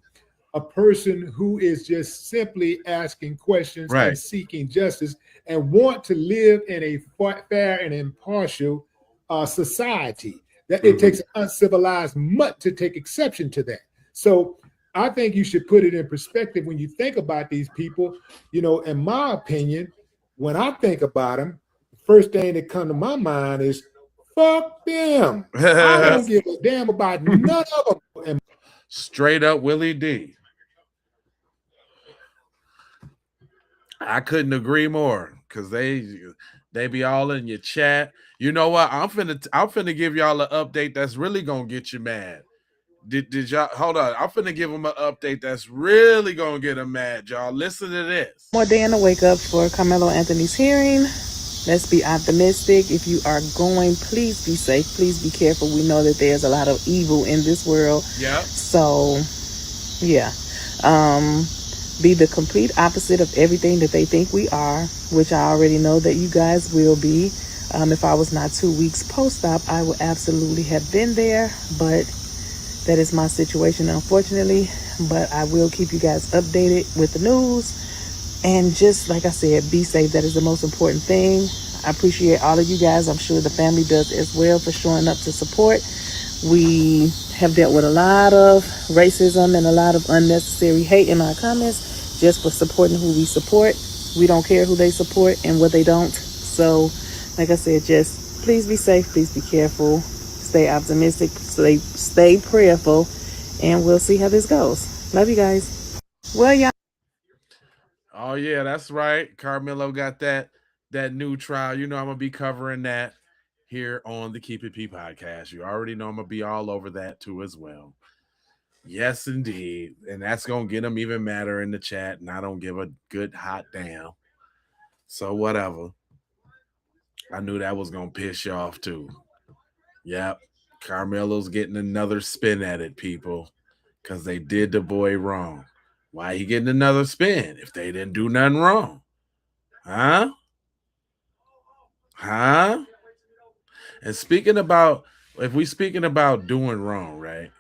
V: a person who is just simply asking questions and seeking justice and want to live in a fair and impartial society. That it takes an uncivilized mutt to take exception to that. So I think you should put it in perspective when you think about these people. You know, in my opinion, when I think about them, the first thing that comes to my mind is, Fuck them. I don't give a damn about none of them.
A: Straight up Willie D. I couldn't agree more because they be all in your chat. You know what? I'm finna give y'all an update that's really gonna get you mad. Did y'all hold on? I'm finna give them an update that's really gonna get them mad, y'all. Listen to this.
C: More day in the wake up for Carmelo Anthony's hearing. Let's be optimistic. If you are going, please be safe. Please be careful. We know that there's a lot of evil in this world.
A: Yeah.
C: So, yeah. Be the complete opposite of everything that they think we are, which I already know that you guys will be. If I was not 2 weeks post-op, I would absolutely have been there, but that is my situation, unfortunately. But I will keep you guys updated with the news. And just like I said, be safe. That is the most important thing. I appreciate all of you guys. I'm sure the family does as well for showing up to support. We have dealt with a lot of racism and a lot of unnecessary hate in our comments just for supporting who we support. We don't care who they support and what they don't. So, like I said, just please be safe. Please be careful. Stay optimistic. Stay prayerful. And we'll see how this goes. Love you guys. Well, y'all.
A: Oh yeah, that's right. Carmelo got that new trial. You know I'm gonna be covering that here on the Keep It P podcast. You already know I'm gonna be all over that too as well. Yes, indeed, and that's gonna get them even madder in the chat. And I don't give a good hot damn. So whatever. I knew that was gonna piss you off too. Yep, Carmelo's getting another spin at it, people, because they did the boy wrong. Why he getting another spin if they didn't do nothing wrong? Huh? Huh? And speaking about, if we speaking about doing wrong, right?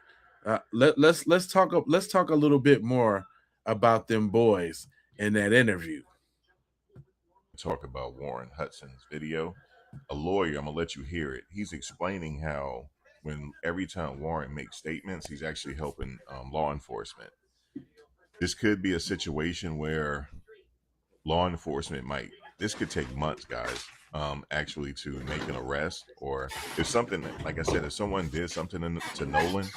A: Let's talk a little bit more about them boys in that interview.
E: Talk about Warren Hudson's video. A lawyer, I'm gonna let you hear it. He's explaining how every time Warren makes statements, he's actually helping law enforcement. This could be a situation where law enforcement this could take months, guys, actually to make an arrest. Or if something, like I said, if someone did something to Nolan,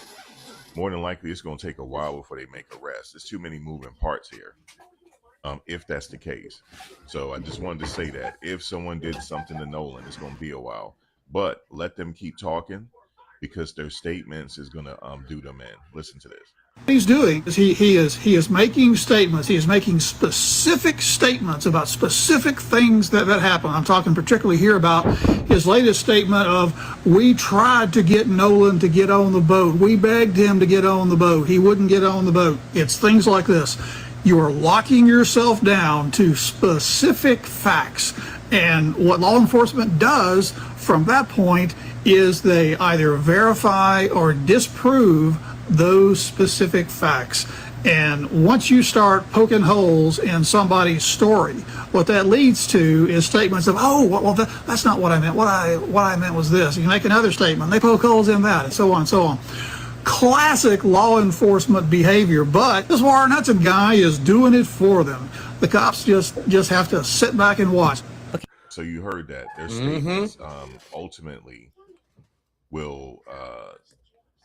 E: more than likely it's going to take a while before they make arrests. There's too many moving parts here, if that's the case. So I just wanted to say that if someone did something to Nolan, it's going to be a while. But let them keep talking because their statements is going to do them in. Listen to this.
W: What he's doing is he is making statements. He is making specific statements about specific things that happen. I'm talking particularly here about his latest statement of, we tried to get Nolan to get on the boat. We begged him to get on the boat. He wouldn't get on the boat. It's things like this. You are locking yourself down to specific facts. And what law enforcement does from that point is they either verify or disprove those specific facts. And once you start poking holes in somebody's story, what that leads to is statements of, oh, well, that's not what I meant. What I meant was this. You make another statement, they poke holes in that, and so on and so on. Classic law enforcement behavior, but this Warren Hudson guy is doing it for them. The cops just have to sit back and watch.
E: So you heard that. Their statements ultimately will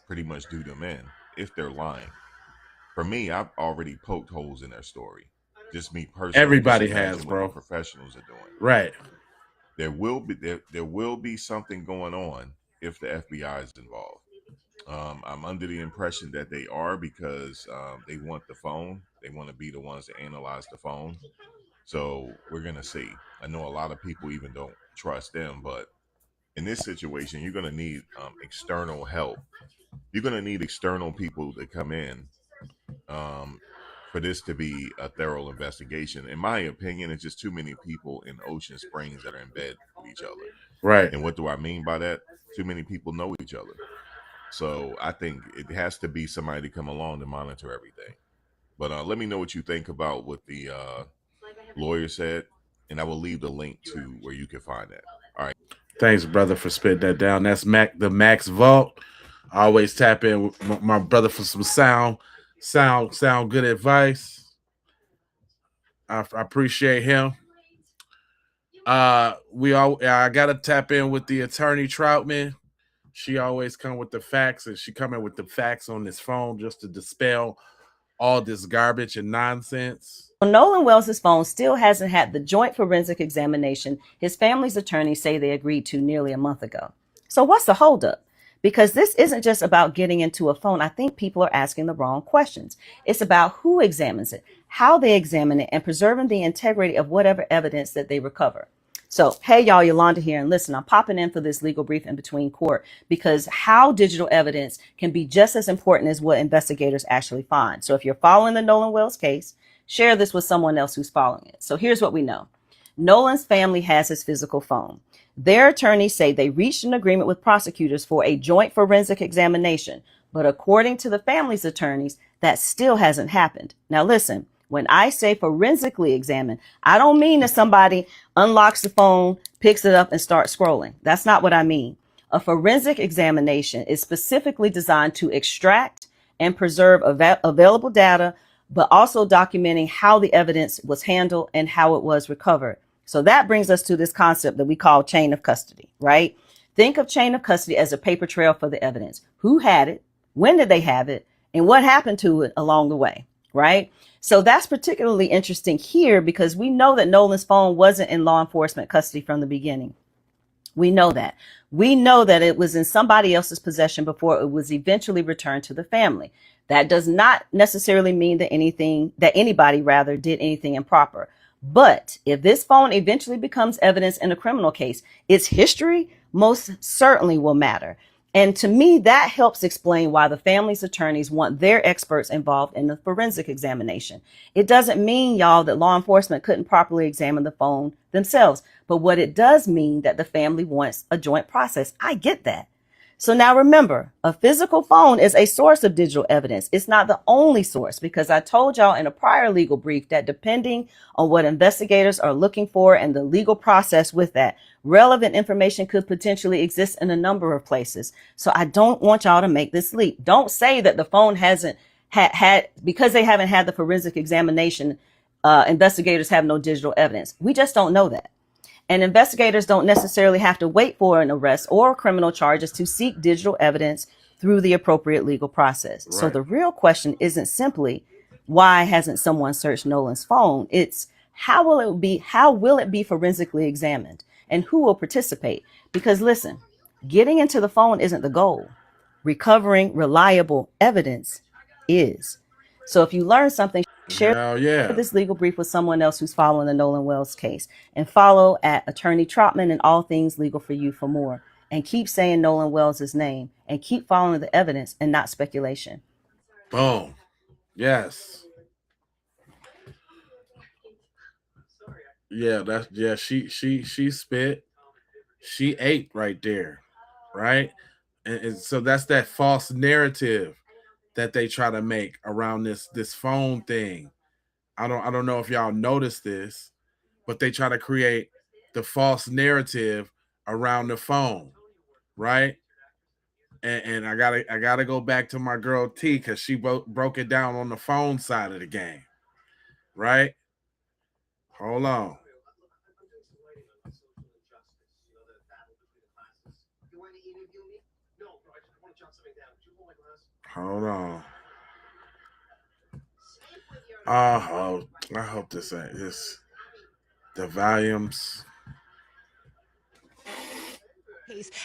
E: pretty much do them in if they're lying. For me, I've already poked holes in their story. Just me personally.
A: Everybody
E: just
A: has, bro.
E: What the professionals are doing.
A: Right.
E: There will be something going on if the FBI is involved. I'm under the impression that they are because they want the phone. They want to be the ones to analyze the phone. So we're gonna see. I know a lot of people even don't trust them, but in this situation, you're gonna need external help. You're gonna need external people to come in for this to be a thorough investigation. In my opinion, it's just too many people in Ocean Springs that are in bed with each other.
A: Right.
E: And what do I mean by that? Too many people know each other. So I think it has to be somebody to come along to monitor everything. But let me know what you think about what the lawyer said, and I will leave the link to where you can find that. All right.
A: Thanks, brother, for spitting that down. That's the Max Vault. I always tap in with my brother for some sound good advice. I appreciate him. I gotta tap in with the attorney Troutman. She always come with the facts, and she come in with the facts on this phone just to dispel all this garbage and nonsense.
F: Nolan Wells' phone still hasn't had the joint forensic examination his family's attorneys say they agreed to nearly a month ago. So what's the holdup? Because this isn't just about getting into a phone. I think people are asking the wrong questions. It's about who examines it, how they examine it, and preserving the integrity of whatever evidence that they recover. So, hey, y'all, Yolanda here. And listen, I'm popping in for this legal brief in between court because how digital evidence can be just as important as what investigators actually find. So if you're following the Nolan Wells case, share this with someone else who's following it. So here's what we know. Nolan's family has his physical phone. Their attorneys say they reached an agreement with prosecutors for a joint forensic examination. But according to the family's attorneys, that still hasn't happened. Now listen, when I say forensically examine, I don't mean that somebody unlocks the phone, picks it up, and starts scrolling. That's not what I mean. A forensic examination is specifically designed to extract and preserve available data, but also documenting how the evidence was handled and how it was recovered. So that brings us to this concept that we call chain of custody, right? Think of chain of custody as a paper trail for the evidence. Who had it? When did they have it? And what happened to it along the way, right? So that's particularly interesting here because we know that Nolan's phone wasn't in law enforcement custody from the beginning. We know that. We know that it was in somebody else's possession before it was eventually returned to the family. That does not necessarily mean that anybody did anything improper. But if this phone eventually becomes evidence in a criminal case, its history most certainly will matter. And to me, that helps explain why the family's attorneys want their experts involved in the forensic examination. It doesn't mean, y'all, that law enforcement couldn't properly examine the phone themselves. But what it does mean that the family wants a joint process. I get that. So now remember, a physical phone is a source of digital evidence. It's not the only source because I told y'all in a prior legal brief that depending on what investigators are looking for and the legal process with that, relevant information could potentially exist in a number of places. So I don't want y'all to make this leap. Don't say that the phone hasn't had because they haven't had the forensic examination, investigators have no digital evidence. We just don't know that. And investigators don't necessarily have to wait for an arrest or criminal charges to seek digital evidence through the appropriate legal process. Right. So the real question isn't simply why hasn't someone searched Nolan's phone? It's how will it be forensically examined and who will participate? Because listen, getting into the phone isn't the goal. Recovering reliable evidence is. So if you learn something, share this legal brief with someone else who's following the Nolan Wells case, and follow at Attorney Trotman and All Things Legal for You for more. And keep saying Nolan Wells' name and keep following the evidence and not speculation.
A: Boom. Yes. Yeah, she spit. She ate right there. Right? And so that's that false narrative that they try to make around this phone thing. I don't know if y'all noticed this, but they try to create the false narrative around the phone, right? And I gotta go back to my girl T because she broke it down on the phone side of the game, right? Hold on. Hold on. I hope this ain't this. The volumes.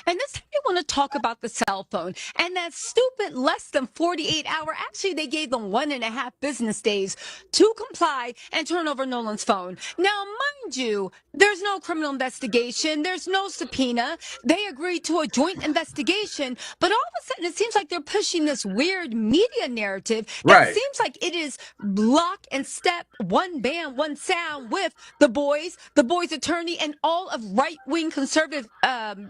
N: And this time they want to talk about the cell phone and that stupid less than 48 hour. Actually, they gave them 1.5 business days to comply and turn over Nolan's phone. Now, mind you, there's no criminal investigation. There's no subpoena. They agreed to a joint investigation, but all of a sudden it seems like they're pushing this weird media narrative that seems like it is lock and step, one band, one sound with the boys attorney, and all of right-wing conservative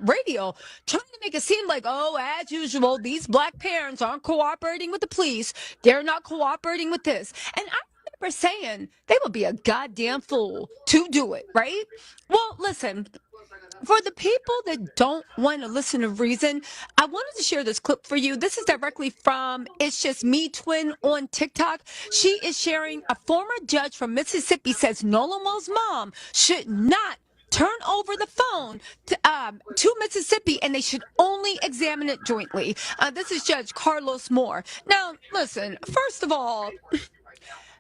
N: radio, trying to make it seem like, oh, as usual, these black parents aren't cooperating with the police. They're not cooperating with this. And I remember saying they would be a goddamn fool to do it, right? Well, listen, for the people that don't want to listen to reason, I wanted to share this clip for you. This is directly from It's Just Me Twin on TikTok. She is sharing a former judge from Mississippi says Nolan Wells' mom should not turn over the phone to Mississippi, and they should only examine it jointly. This is Judge Carlos Moore. Now, listen, first of all,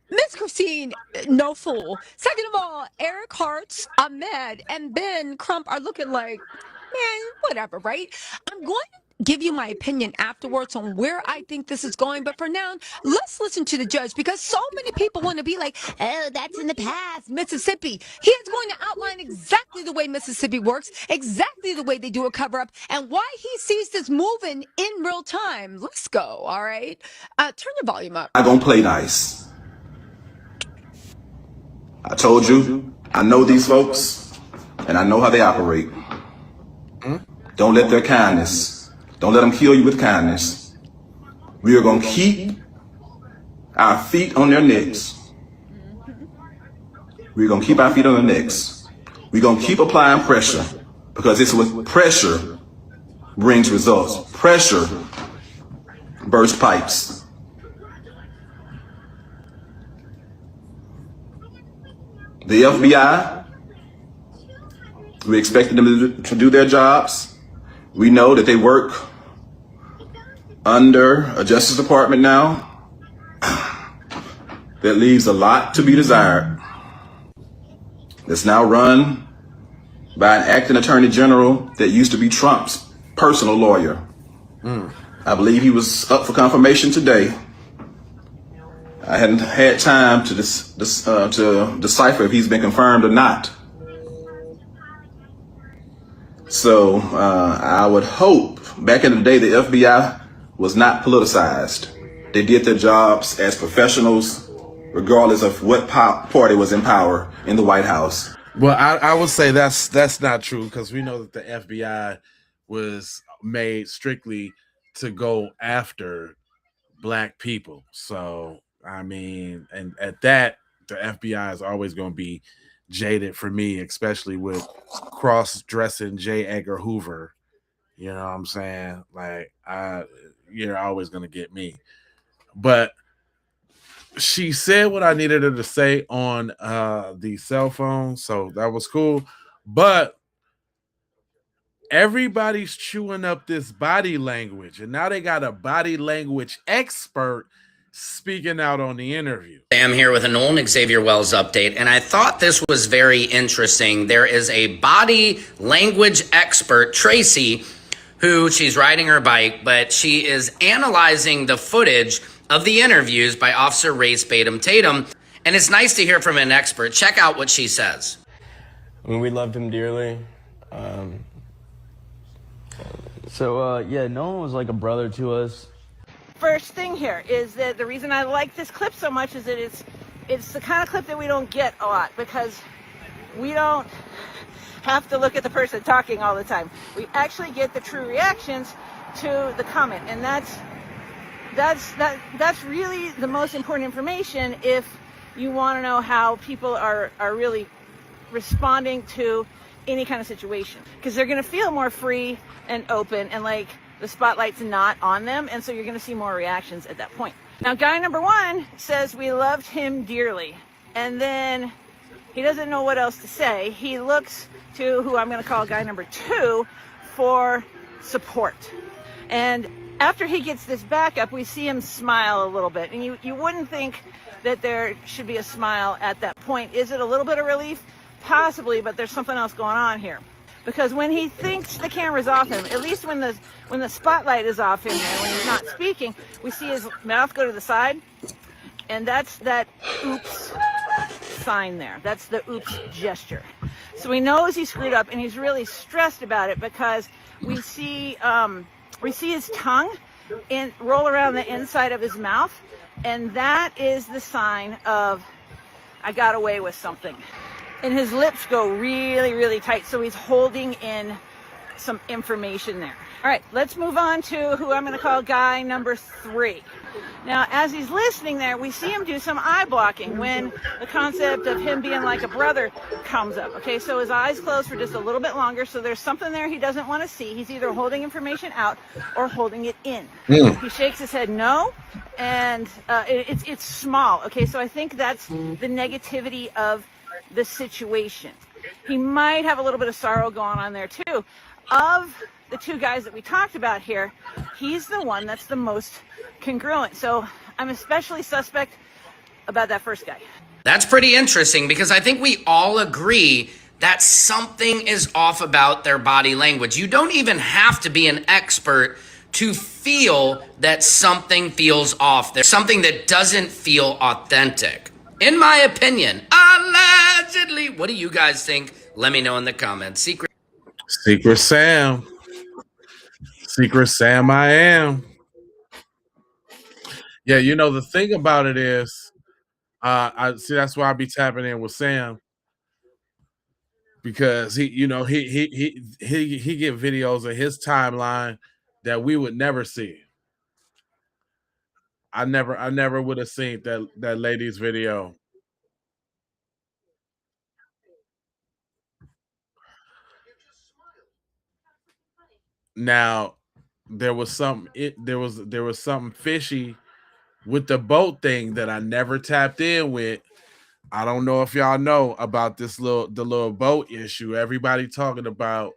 N: Miss Christine, no fool. Second of all, Eric Hartz, Ahmed, and Ben Crump are looking like, man, whatever, right? I'm going to give you my opinion afterwards on where I think this is going, but for now, let's listen to the judge, because so many people want to be like, oh, that's in the past, Mississippi. He is going to outline exactly the way Mississippi works, exactly the way they do a cover-up, and why he sees this moving in real time. Let's go, all right? Turn your volume up.
G: I'm gonna play nice. I told you, I know these folks, and I know how they operate. Don't let their kindness, don't let them kill you with kindness. We are gonna keep our feet on their necks. We're gonna keep our feet on their necks. We're gonna keep applying pressure, because it's with pressure brings results. Pressure bursts pipes. The FBI, we expected them to do their jobs. We know that they work under a Justice Department now that leaves a lot to be desired. It's now run by an acting attorney general that used to be Trump's personal lawyer. I believe he was up for confirmation today. I hadn't had time to decipher if he's been confirmed or not. So I would hope, back in the day, the FBI was not politicized. They did their jobs as professionals, regardless of what party was in power in the White House.
A: Well, I would say that's not true, because we know that the FBI was made strictly to go after Black people. So, I mean, and at that, the FBI is always going to be jaded for me, especially with cross-dressing J. Edgar Hoover. You know what I'm saying? Like, you're always going to get me. But she said what I needed her to say on the cell phone, so that was cool. But everybody's chewing up this body language, and now they got a body language expert speaking out on the interview.
J: I'm here with a Nolan Xavier Wells update, and I thought this was very interesting. There is a body language expert, Tracy, who she's riding her bike, but she is analyzing the footage of the interviews by Officer Race Tatum, and it's nice to hear from an expert. Check out what she says.
K: I mean, we loved him dearly. Yeah, Nolan was like a brother to us.
X: First thing here is that the reason I like this clip so much is that it's the kind of clip that we don't get a lot, because we don't have to look at the person talking all the time. We actually get the true reactions to the comment, and that's really the most important information if you want to know how people are really responding to any kind of situation, because they're going to feel more free and open, and like the spotlight's not on them, and so you're going to see more reactions at that point. Now, guy number one says we loved him dearly, and then he doesn't know what else to say. He looks to who I'm going to call guy number two for support, and after he gets this backup, we see him smile a little bit, and you wouldn't think that there should be a smile at that point. Is it a little bit of relief? Possibly, but there's something else going on here. Because when he thinks the camera's off him, at least when the spotlight is off him there, when he's not speaking, we see his mouth go to the side, and that's that oops sign there. That's the oops gesture. So he knows he screwed up, and he's really stressed about it, because we see his tongue roll around the inside of his mouth, and that is the sign of I got away with something. And his lips go really, really tight, so he's holding in some information there. All right, let's move on to who I'm going to call guy number three. Now, as he's listening there, we see him do some eye blocking when the concept of him being like a brother comes up. Okay, so his eyes close for just a little bit longer, so there's something there he doesn't want to see. He's either holding information out or holding it in. He shakes his head no, and it's small. Okay, so I think that's the negativity of the situation. he might have a little bit of sorrow going on there too. Of the two guys that we talked about here, he's the one that's the most congruent. So I'm especially suspect about that first guy.
J: That's pretty interesting because I think we all agree that something is off about their body language. You don't even have to be an expert to feel that something feels off. There's something that doesn't feel authentic. In my opinion, allegedly. What do you guys think? Let me know in the comments.
A: Secret Sam. Secret Sam I am. Yeah, you know, the thing about it is, I see that's why I be tapping in with Sam. Because he get videos of his timeline that we would never see. I never would have seen that lady's video. Now there was something fishy with the boat thing that I never tapped in with. I don't know if y'all know about the little boat issue. Everybody talking about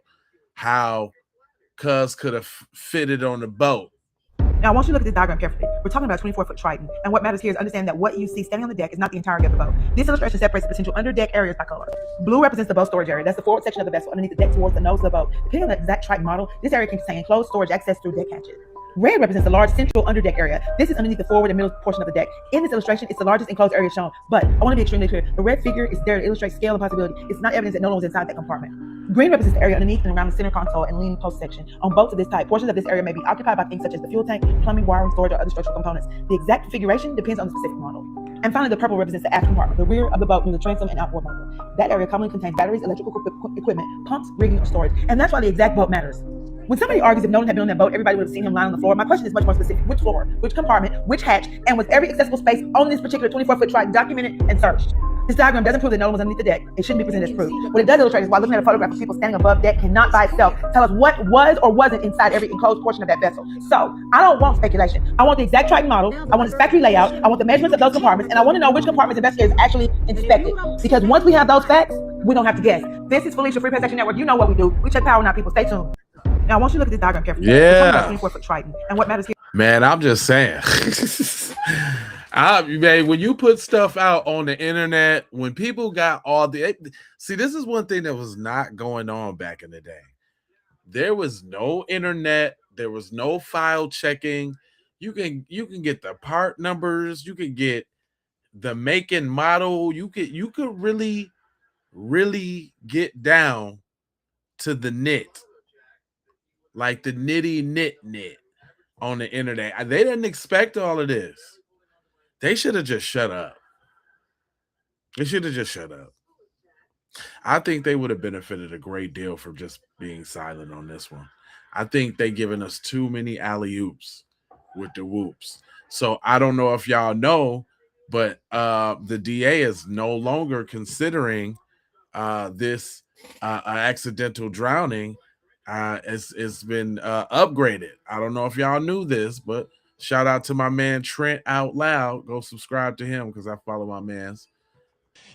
A: how Cuz could have fitted on the boat.
B: Now, I want you to look at this diagram carefully. We're talking about a 24-foot Triton, and what matters here is understand that what you see standing on the deck is not the entirety of the boat. This illustration separates the potential under-deck areas by color. Blue represents the boat storage area. That's the forward section of the vessel underneath the deck towards the nose of the boat. Depending on the exact Triton model, this area can contain enclosed storage access through deck hatches. Red represents the large central underdeck area. This is underneath the forward and middle portion of the deck. In this illustration, it's the largest enclosed area shown, but I want to be extremely clear. The red figure is there to illustrate scale and possibility. It's not evidence that Nolan was inside that compartment. Green represents the area underneath and around the center console and leaning post section. On boats of this type, portions of this area may be occupied by things such as the fuel tank, plumbing, wiring, storage, or other structural components. The exact configuration depends on the specific model. And finally, the purple represents the aft compartment, the rear of the boat near the transom and outboard module. That area commonly contains batteries, electrical equipment, pumps, rigging, or storage. And that's why the exact boat matters. When somebody argues if Nolan had been on that boat, everybody would have seen him lying on the floor. My question is much more specific. Which floor, which compartment, which hatch, and was every accessible space on this particular 24-foot Triton documented and searched? This diagram doesn't prove that Nolan was underneath the deck. It shouldn't be presented as proof. What it does illustrate is why looking at a photograph of people standing above deck cannot by itself tell us what was or wasn't inside every enclosed portion of that vessel. So, I don't want speculation. I want the exact Triton model, I want its factory layout, I want the measurements of those compartments, and I want to know which compartments investigators actually inspected. Because once we have those facts, we don't have to guess. This is Felicia, Free Press Action Network. You know what we do. We check power now, people. Stay tuned. Now, I want you to look at this diagram carefully.
A: Yeah.
B: 24-foot Triton, and what matters here.
A: Man, I'm just saying. Man, when you put stuff out on the internet, when people got all the see, this is one thing that was not going on back in the day. There was no internet, there was no file checking. You can get the part numbers, you can get the make and model, you could really get down to the knit. Like the nitty knit on the internet. They didn't expect all of this. They should have just shut up. They should have just shut up. I think they would have benefited a great deal from just being silent on this one. I think they given us too many alley-oops with the whoops. So I don't know if y'all know, but the DA is no longer considering this accidental drowning. It's been upgraded. I don't know if y'all knew this, but shout out to my man Trent Out Loud. Go subscribe to him because I follow my mans.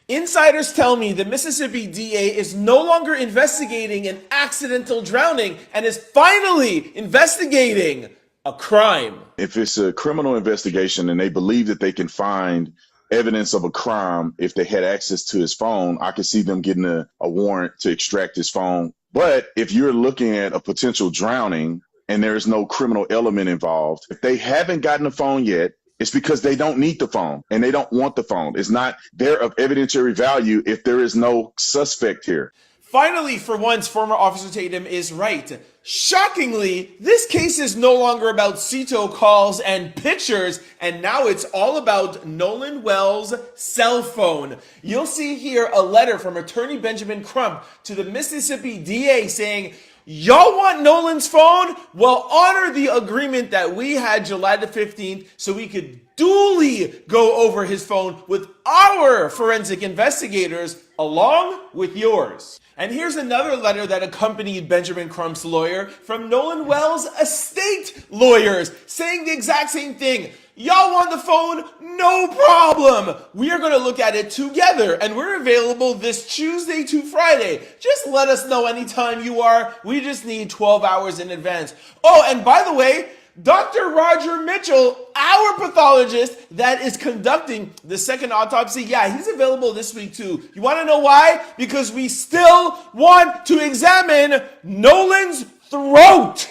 D: Insiders tell me the Mississippi DA is no longer investigating an accidental drowning and is finally investigating a crime.
H: If it's a criminal investigation and they believe that they can find evidence of a crime if they had access to his phone, I could see them getting a warrant to extract his phone. But if you're looking at a potential drowning and there's no criminal element involved, if they haven't gotten the phone yet, it's because they don't need the phone and they don't want the phone. It's not there of evidentiary value if there is no suspect here.
D: Finally, for once, former Officer Tatum is right. Shockingly, this case is no longer about Cito calls and pictures, and now it's all about Nolan Wells' cell phone. You'll see here a letter from attorney Benjamin Crump to the Mississippi DA saying, y'all want Nolan's phone? Well, honor the agreement that we had July the 15th so we could duly go over his phone with our forensic investigators along with yours. And here's another letter that accompanied Benjamin Crump's lawyer from Nolan Wells' estate lawyers saying the exact same thing. Y'all want the phone? No problem. We are going to look at it together, and we're available this Tuesday to Friday. Just let us know anytime you are. We just need 12 hours in advance. Oh, and by the way, Dr. Roger Mitchell, our pathologist that is conducting the second autopsy, yeah, he's available this week too. You want to know why? Because we still want to examine Nolan's throat.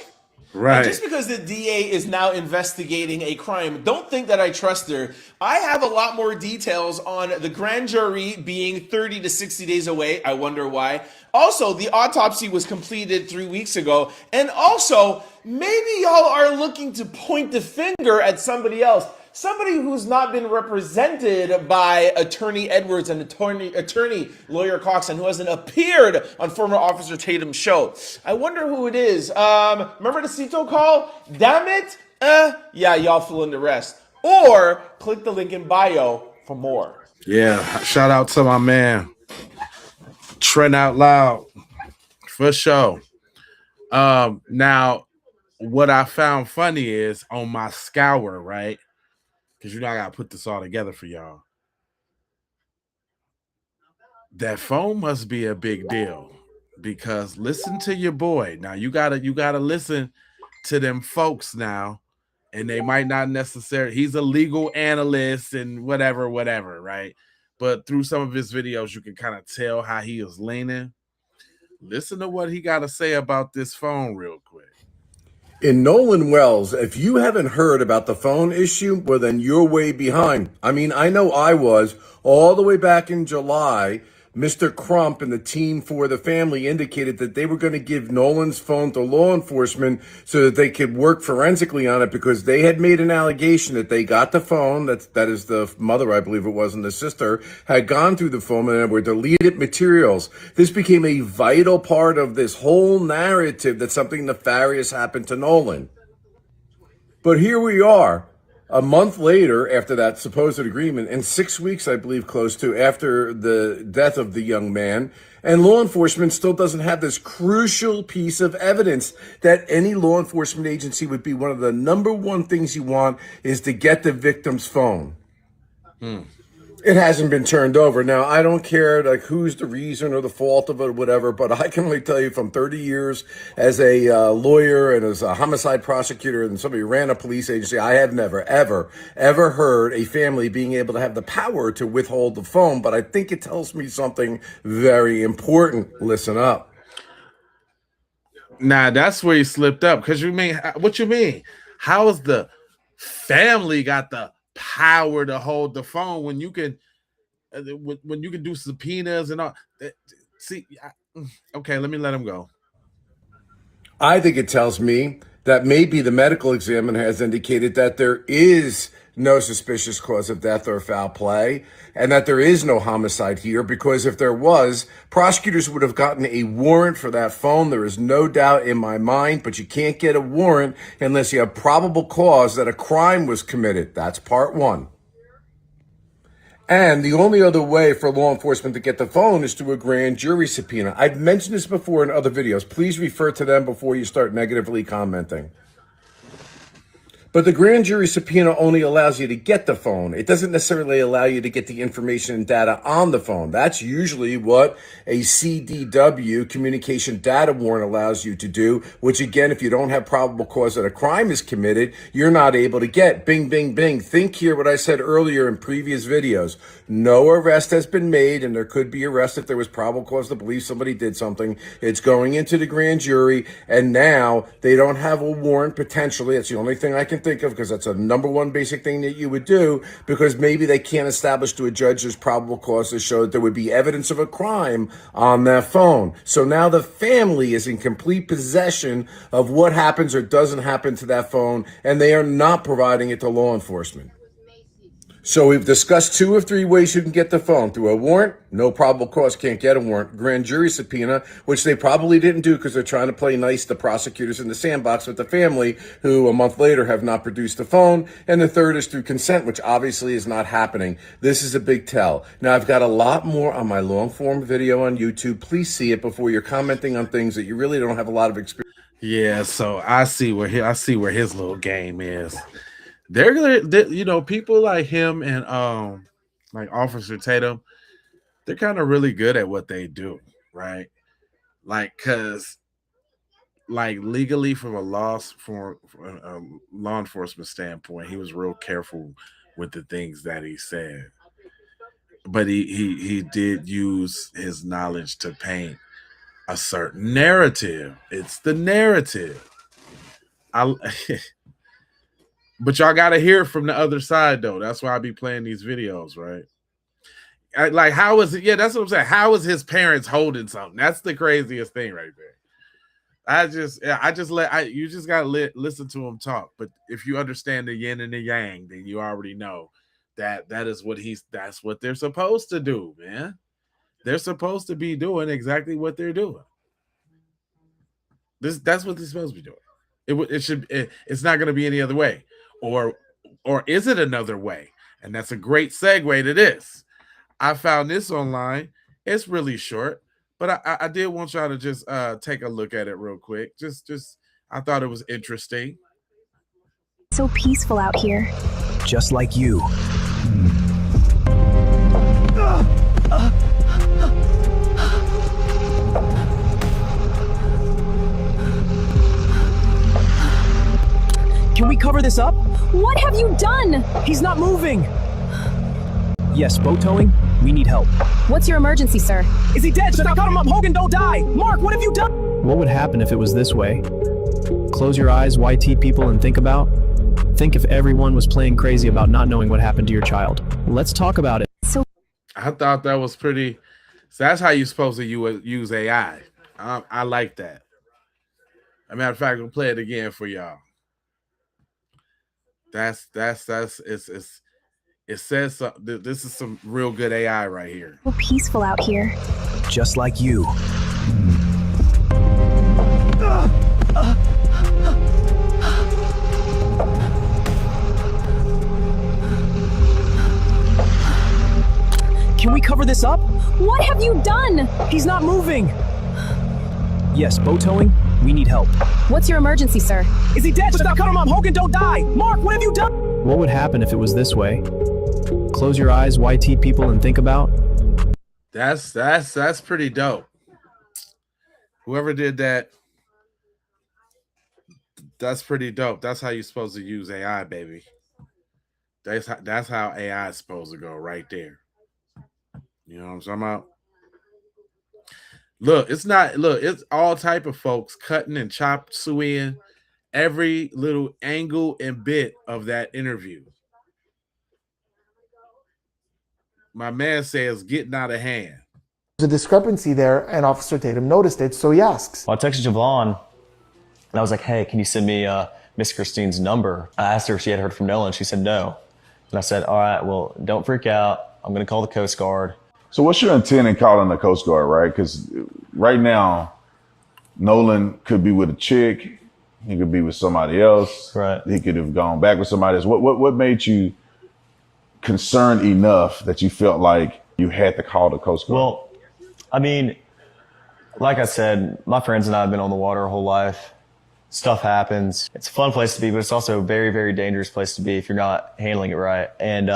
A: Right.
D: And just because the DA is now investigating a crime, don't think that I trust her. I have a lot more details on the grand jury being 30 to 60 days away. I wonder why. Also, the autopsy was completed 3 weeks ago. And also, maybe y'all are looking to point the finger at somebody else. Somebody who's not been represented by Attorney Edwards and attorney Lawyer Cox, and who hasn't appeared on former Officer Tatum's show. I wonder who it is. Remember the Cito call? Damn it. Yeah, y'all fill in the rest. Or click the link in bio for more.
A: Yeah, shout out to my man, Trent Out Loud, for sure. Now, what I found funny is on my scour, right? Because I gotta put this all together for y'all. That phone must be a big deal, because listen to your boy. Now you gotta listen to them folks now, and they might not necessarily. He's a legal analyst and whatever, right? But through some of his videos, you can kind of tell how he is leaning. Listen to what he got to say about this phone real quick.
I: In Nolan Wells, if you haven't heard about the phone issue, well, then you're way behind. I mean, I know I was all the way back in July. Mr. Crump and the team for the family indicated that they were going to give Nolan's phone to law enforcement so that they could work forensically on it, because they had made an allegation that they got the phone, that is the mother, I believe it was, and the sister, had gone through the phone and were deleted materials. This became a vital part of this whole narrative that something nefarious happened to Nolan. But here we are, a month later after that supposed agreement, and 6 weeks, I believe, close to, after the death of the young man, and law enforcement still doesn't have this crucial piece of evidence that any law enforcement agency would be one of the number one things you want, is to get the victim's phone. It hasn't been turned over. Now, I don't care like who's the reason or the fault of it or whatever, but I can only tell you from 30 years as a lawyer and as a homicide prosecutor and somebody who ran a police agency, I have never, ever heard a family being able to have the power to withhold the phone. But I think it tells me something very important. Listen up.
A: Now, that's where he slipped up. Because what you mean? How is the family got the power to hold the phone when you can do subpoenas and all? Okay, let me let him go.
I: I think it tells me that maybe the medical examiner has indicated that there is no suspicious cause of death or foul play, and that there is no homicide here, because if there was, prosecutors would have gotten a warrant for that phone. There is no doubt in my mind, but you can't get a warrant unless you have probable cause that a crime was committed. That's part one. And the only other way for law enforcement to get the phone is through a grand jury subpoena. I've mentioned this before in other videos. Please refer to them before you start negatively commenting. But the grand jury subpoena only allows you to get the phone. It doesn't necessarily allow you to get the information and data on the phone. That's usually what a CDW, communication data warrant, allows you to do, which again, if you don't have probable cause that a crime is committed, you're not able to get. Bing, bing, bing. Think here what I said earlier in previous videos. No arrest has been made, and there could be arrest if there was probable cause to believe somebody did something. It's going into the grand jury, and now they don't have a warrant potentially. That's the only thing I can think of, because that's a number one basic thing that you would do, because maybe they can't establish to a judge there's probable cause to show that there would be evidence of a crime on that phone. So now the family is in complete possession of what happens or doesn't happen to that phone, and they are not providing it to law enforcement. So we've discussed 2 of 3 ways you can get the phone. Through a warrant, no probable cause, can't get a warrant. Grand jury subpoena, which they probably didn't do because they're trying to play nice, the prosecutors in the sandbox with the family, who a month later have not produced the phone. And the third is through consent, which obviously is not happening. This is a big tell. Now, I've got a lot more on my long-form video on YouTube. Please see it before you're commenting on things that you really don't have a lot of experience.
A: Yeah, so I see where his little game is. people like him and like Officer Tatum, they're kind of really good at what they do, right? Like, cause like legally from a from a law enforcement standpoint, he was real careful with the things that he said. But he did use his knowledge to paint a certain narrative. It's the narrative. I but y'all got to hear it from the other side though. That's why I be playing these videos, right? Like how is it? Yeah, that's what I'm saying. How is his parents holding something? That's the craziest thing right there. You just gotta listen to him talk. But if you understand the yin and the yang, then you already know that's what they're supposed to do, man. They're supposed to be doing exactly what they're doing. That's what they're supposed to be doing. It's not going to be any other way, or is it another way? And that's a great segue to this. I found this online. It's really short, but I did want y'all to just take a look at it real quick. Just I thought it was interesting.
L: So peaceful out here. Just like you.
M: Can we cover this up?
L: What have you done?
M: He's not moving. Yes, boat towing. We need help.
L: What's your emergency, sir?
M: Is he dead? Then I cut him up. Hogan, don't die. Mark, what have you done?
K: What would happen if it was this way? Close your eyes, YT people, and think if everyone was playing crazy about not knowing what happened to your child. Let's talk about it.
A: I thought that was pretty. So that's how you're supposed to use AI. I like that. As a matter of fact, I'll play it again for y'all. It says this is some real good AI right here.
L: So peaceful out here.
M: Just like you. Can we cover this up?
L: What have you done?
M: He's not moving. Yes, boat towing. We need help.
L: What's your emergency, sir?
M: Is he dead? Then I cut him up. Hogan, don't die. Mark, what have you done?
K: What would happen if it was this way? Close your eyes, YT people, and think about.
A: That's pretty dope. Whoever did that, that's pretty dope. That's how you're supposed to use AI, baby. That's how AI is supposed to go right there. You know what I'm talking about? It's all type of folks cutting and chop sueying every little angle and bit of that interview. My man says getting out of hand.
P: There's a discrepancy there, and Officer Tatum noticed it, so he asks.
Q: Well, I texted Javon, and I was like, hey, can you send me Miss Christine's number? I asked her if she had heard from Nolan. She said no. And I said, all right, well, don't freak out. I'm going to call the Coast Guard.
H: So what's your intent in calling the Coast Guard, right? Because right now, Nolan could be with a chick. He could be with somebody else.
Q: Right.
H: He could have gone back with somebody else. What made you concerned enough that you felt like you had to call the Coast Guard?
Q: Well, I mean, like I said, my friends and I have been on the water our whole life. Stuff happens. It's a fun place to be, but it's also a very, very dangerous place to be if you're not handling it right. And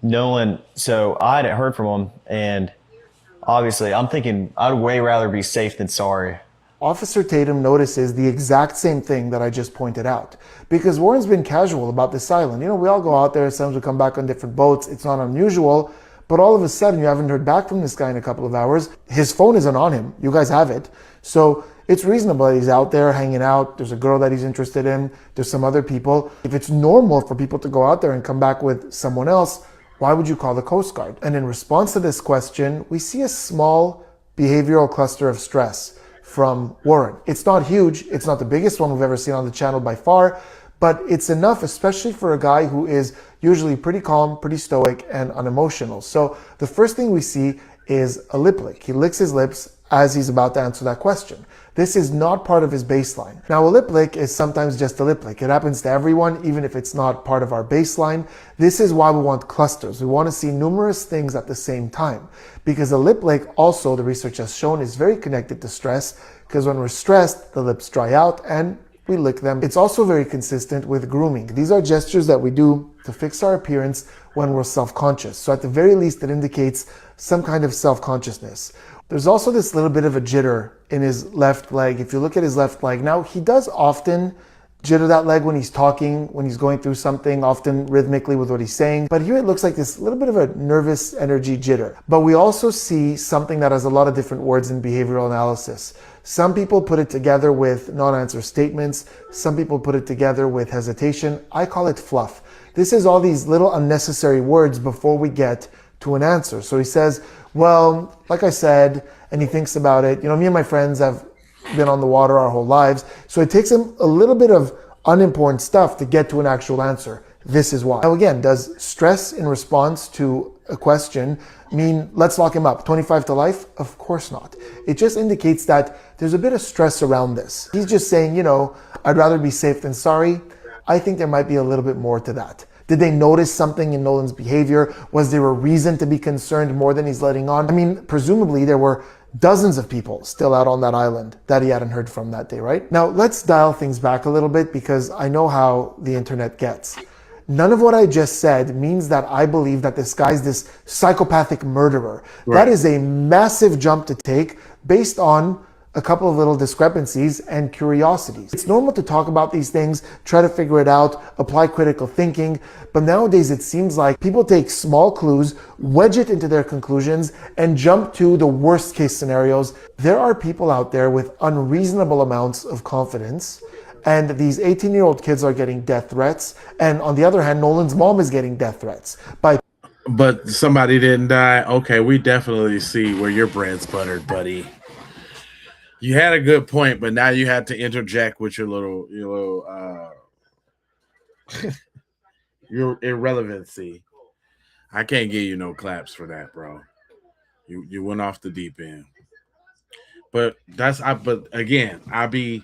Q: Nolan, so I hadn't heard from him, and obviously I'm thinking I'd way rather be safe than sorry.
P: Officer Tatum notices the exact same thing that I just pointed out. Because Warren's been casual about this island. You know, we all go out there, sometimes we come back on different boats. It's not unusual. But all of a sudden, you haven't heard back from this guy in a couple of hours. His phone isn't on him. You guys have it. So it's reasonable that he's out there hanging out. There's a girl that he's interested in. There's some other people. If it's normal for people to go out there and come back with someone else, why would you call the Coast Guard? And in response to this question, we see a small behavioral cluster of stress from Warren. It's not huge. It's not the biggest one we've ever seen on the channel by far, but it's enough, especially for a guy who is usually pretty calm, pretty stoic, and unemotional. So the first thing we see is a lip lick. He licks his lips as he's about to answer that question. This is not part of his baseline. Now, a lip lick is sometimes just a lip lick. It happens to everyone, even if it's not part of our baseline. This is why we want clusters. We want to see numerous things at the same time. Because a lip lick, also, the research has shown, is very connected to stress, because when we're stressed, the lips dry out and we lick them. It's also very consistent with grooming. These are gestures that we do to fix our appearance when we're self-conscious. So at the very least, it indicates some kind of self-consciousness. There's also this little bit of a jitter in his left leg. If you look at his left leg, now he does often jitter that leg when he's talking, when he's going through something, often rhythmically with what he's saying. But here it looks like this little bit of a nervous energy jitter. But we also see something that has a lot of different words in behavioral analysis. Some people put it together with non-answer statements. Some people put it together with hesitation. I call it fluff. This is all these little unnecessary words before we get to an answer. So he says, well, like I said, and he thinks about it. You know, me and my friends have been on the water our whole lives. So it takes him a little bit of unimportant stuff to get to an actual answer. This is why. Now again, does stress in response to a question mean let's lock him up, 25 to life? Of course not. It just indicates that there's a bit of stress around this. He's just saying, you know, I'd rather be safe than sorry. I think there might be a little bit more to that. Did they notice something in Nolan's behavior? Was there a reason to be concerned more than he's letting on? I mean, presumably there were dozens of people still out on that island that he hadn't heard from that day, right? Now, let's dial things back a little bit because I know how the internet gets. None of what I just said means that I believe that this guy's this psychopathic murderer. Right. That is a massive jump to take based on a couple of little discrepancies and curiosities. It's normal to talk about these things, try to figure it out, apply critical thinking, but nowadays it seems like people take small clues, wedge it into their conclusions, and jump to the worst case scenarios. There are people out there with unreasonable amounts of confidence, and these 18-year-old kids are getting death threats, and on the other hand, Nolan's mom is getting death threats.
A: But somebody didn't die. Okay, we definitely see where your bread's buttered, buddy. You had a good point, but now you had to interject with your your irrelevancy. I can't give you no claps for that, bro. You went off the deep end. But but again, I be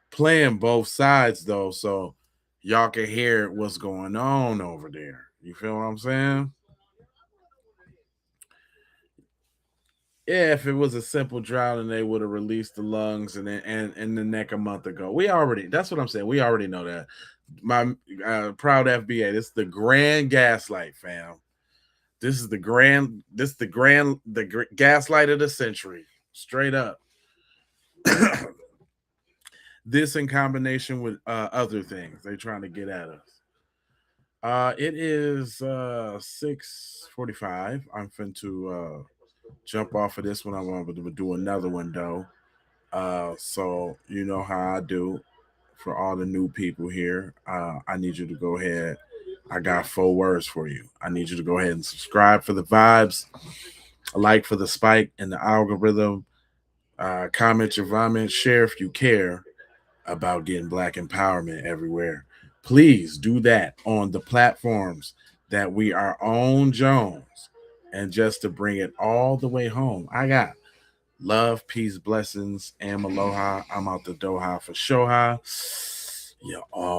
A: playing both sides though, so y'all can hear what's going on over there. You feel what I'm saying? Yeah, if it was a simple drought and they would have released the lungs and the neck a month ago. That's what I'm saying. We already know that. My proud FBA, this is the grand gaslight, fam. This is the gaslight of the century. Straight up. This in combination with other things they're trying to get at us. It is 6:45. I'm finna jump off of this one. I'm going to do another one though. So you know how I do. For all the new people here, I need you to go ahead. I got 4 words for you. I need you to go ahead and subscribe for the vibes, like for the spike in the algorithm, comment your vomit, share if you care about getting Black empowerment everywhere. Please do that on the platforms that we are on, Jones. And just to bring it all the way home, I got love, peace, blessings, and aloha. I'm out the Doha for Shoha. Yeah, all